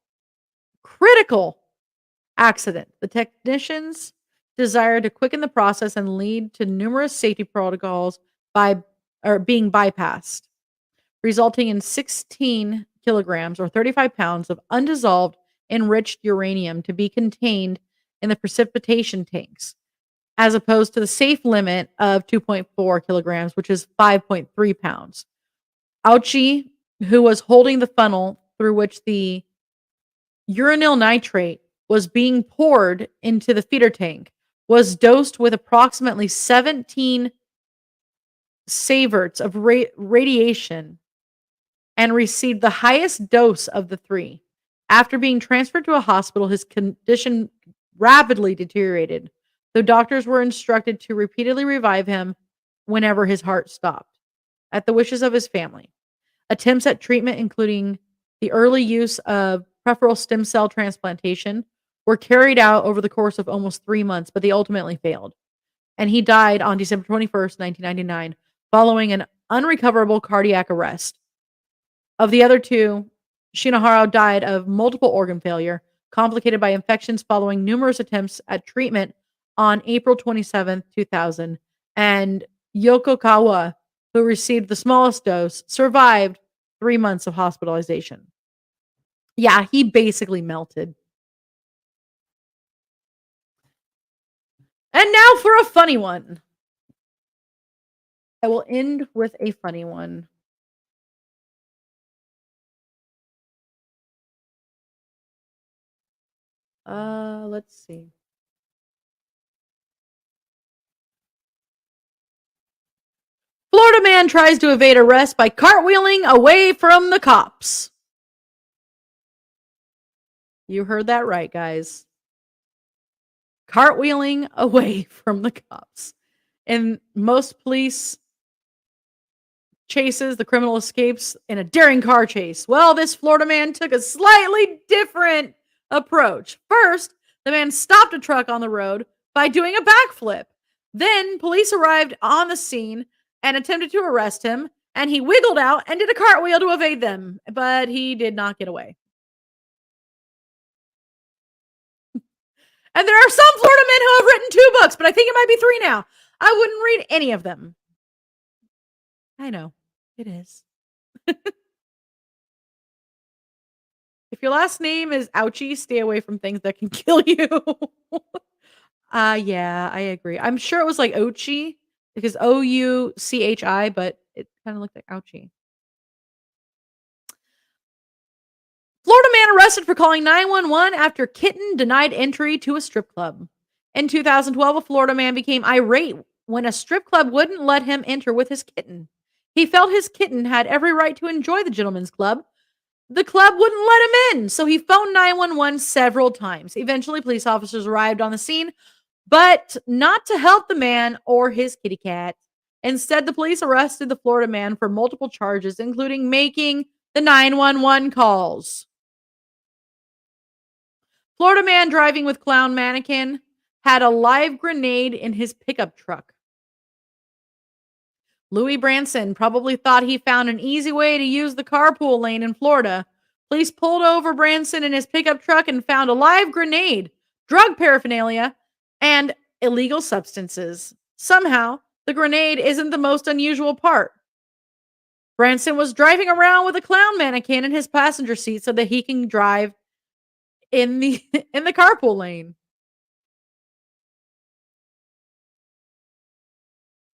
accident. The technicians desired to quicken the process and lead to numerous safety protocols being bypassed, resulting in 16 kilograms or 35 pounds of undissolved enriched uranium to be contained in the precipitation tanks, as opposed to the safe limit of 2.4 kilograms, which is 5.3 pounds. Ouchi, who was holding the funnel through which the uranyl nitrate was being poured into the feeder tank, was dosed with approximately 17 sieverts of radiation and received the highest dose of the three. After being transferred to a hospital, his condition rapidly deteriorated, though doctors were instructed to repeatedly revive him whenever his heart stopped, at the wishes of his family. Attempts at treatment, including the early use of peripheral stem cell transplantation, were carried out over the course of almost 3 months, but they ultimately failed. And he died on December 21st, 1999, following an unrecoverable cardiac arrest. Of the other two, Shinohara died of multiple organ failure, complicated by infections following numerous attempts at treatment on April 27th, 2000. And Yokokawa, who received the smallest dose, survived 3 months of hospitalization. Yeah, he basically melted. And now for a funny one. I will end with a funny one. Let's see. Florida man tries to evade arrest by cartwheeling away from the cops. You heard that right, guys. Cartwheeling away from the cops. In most police chases, the criminal escapes in a daring car chase. Well, this Florida man took a slightly different approach. First, the man stopped a truck on the road by doing a backflip. Then, police arrived on the scene and attempted to arrest him, and he wiggled out and did a cartwheel to evade them, but he did not get away. And there are some Florida men who have written 2 books, but I think it might be 3 now. I wouldn't read any of them. I know. It is. If your last name is Ouchie, stay away from things that can kill you. Yeah, I agree. I'm sure it was like Ouchie, because Ouchi, but it kind of looked like Ouchie. Florida man arrested for calling 911 after kitten denied entry to a strip club. In 2012, a Florida man became irate when a strip club wouldn't let him enter with his kitten. He felt his kitten had every right to enjoy the gentleman's club, the club wouldn't let him in, so he phoned 911 several times. Eventually, police officers arrived on the scene, but not to help the man or his kitty cat. Instead, the police arrested the Florida man for multiple charges, including making the 911 calls. Florida man driving with clown mannequin had a live grenade in his pickup truck. Louis Branson probably thought he found an easy way to use the carpool lane in Florida. Police pulled over Branson in his pickup truck and found a live grenade, drug paraphernalia, and illegal substances. Somehow, the grenade isn't the most unusual part. Branson was driving around with a clown mannequin in his passenger seat so that he can drive in the carpool lane.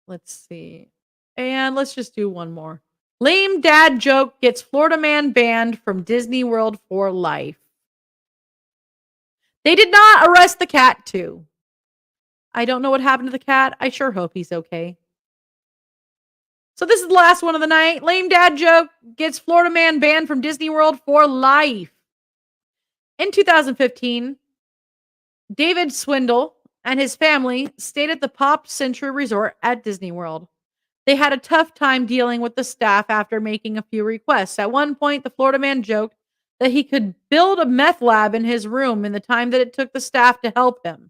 Let's see. And let's just do one more. Lame dad joke gets Florida man banned from Disney World for life. They did not arrest the cat, too. I don't know what happened to the cat. I sure hope he's okay. So this is the last one of the night. Lame dad joke gets Florida man banned from Disney World for life. In 2015, David Swindle and his family stayed at the Pop Century Resort at Disney World. They had a tough time dealing with the staff after making a few requests. At one point, the Florida man joked that he could build a meth lab in his room in the time that it took the staff to help him.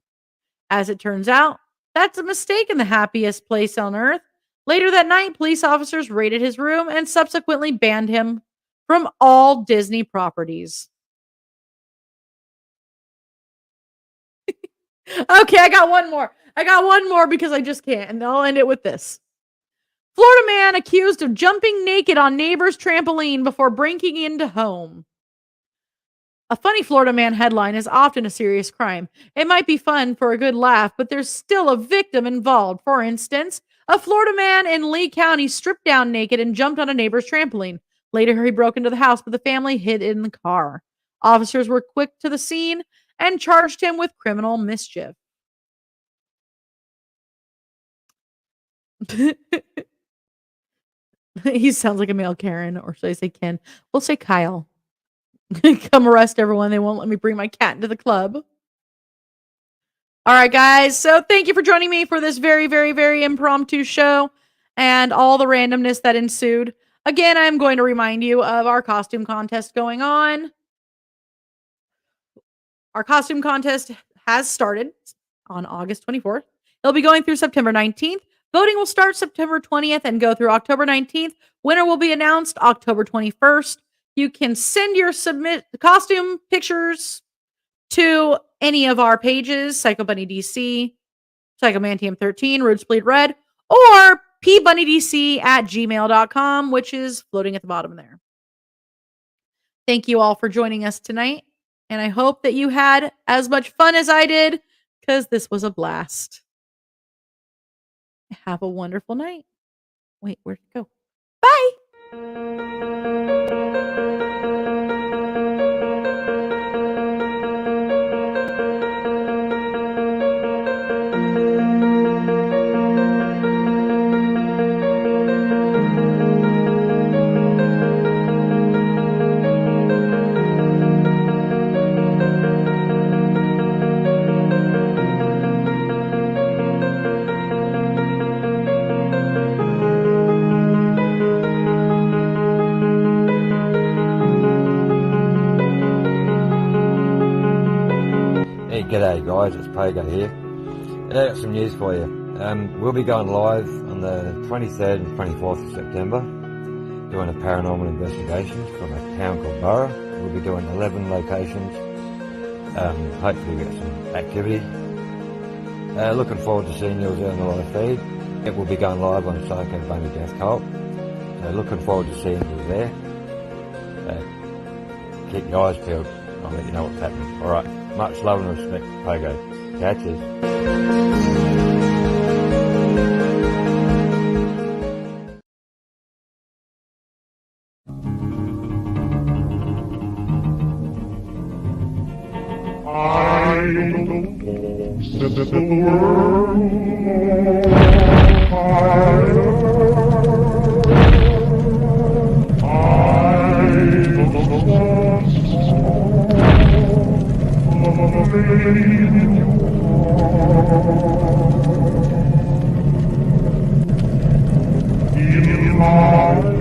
As it turns out, that's a mistake in the happiest place on earth. Later that night, police officers raided his room and subsequently banned him from all Disney properties. Okay, I got one more because I just can't, and I'll end it with this. Florida man accused of jumping naked on neighbor's trampoline before breaking into home. A funny Florida man headline is often a serious crime. It might be fun for a good laugh, but there's still a victim involved. For instance, a Florida man in Lee County stripped down naked and jumped on a neighbor's trampoline. Later, he broke into the house, but the family hid in the car. Officers were quick to the scene and charged him with criminal mischief. He sounds like a male Karen, or should I say Ken? We'll say Kyle. Come arrest everyone. They won't let me bring my cat into the club. All right, guys. So thank you for joining me for this very, very, very impromptu show and all the randomness that ensued. Again, I'm going to remind you of our costume contest going on. Our costume contest has started on August 24th. It'll be going through September 19th. Voting will start September 20th and go through October 19th. Winner will be announced October 21st. You can send your costume pictures to any of our pages, Psycho Bunny DC, Psychomantium 13, Roots Bleed Red, or pbunnydc@gmail.com, which is floating at the bottom there. Thank you all for joining us tonight, and I hope that you had as much fun as I did, because this was a blast. Have a wonderful night. Wait, where'd it go? Bye! G'day guys, it's Pogo here. I got some news for you. We'll be going live on the 23rd and 24th of September, doing a paranormal investigation from a town called Burra. We'll be doing 11 locations. Hopefully we get some activity. Looking forward to seeing you on the live feed. It will be going live on Psycho Bunny Death Cult. So looking forward to seeing you there. Keep your eyes peeled. I'll let you know what's happening. Alright. Much love and respect, Pogo. Catches. I Thank you.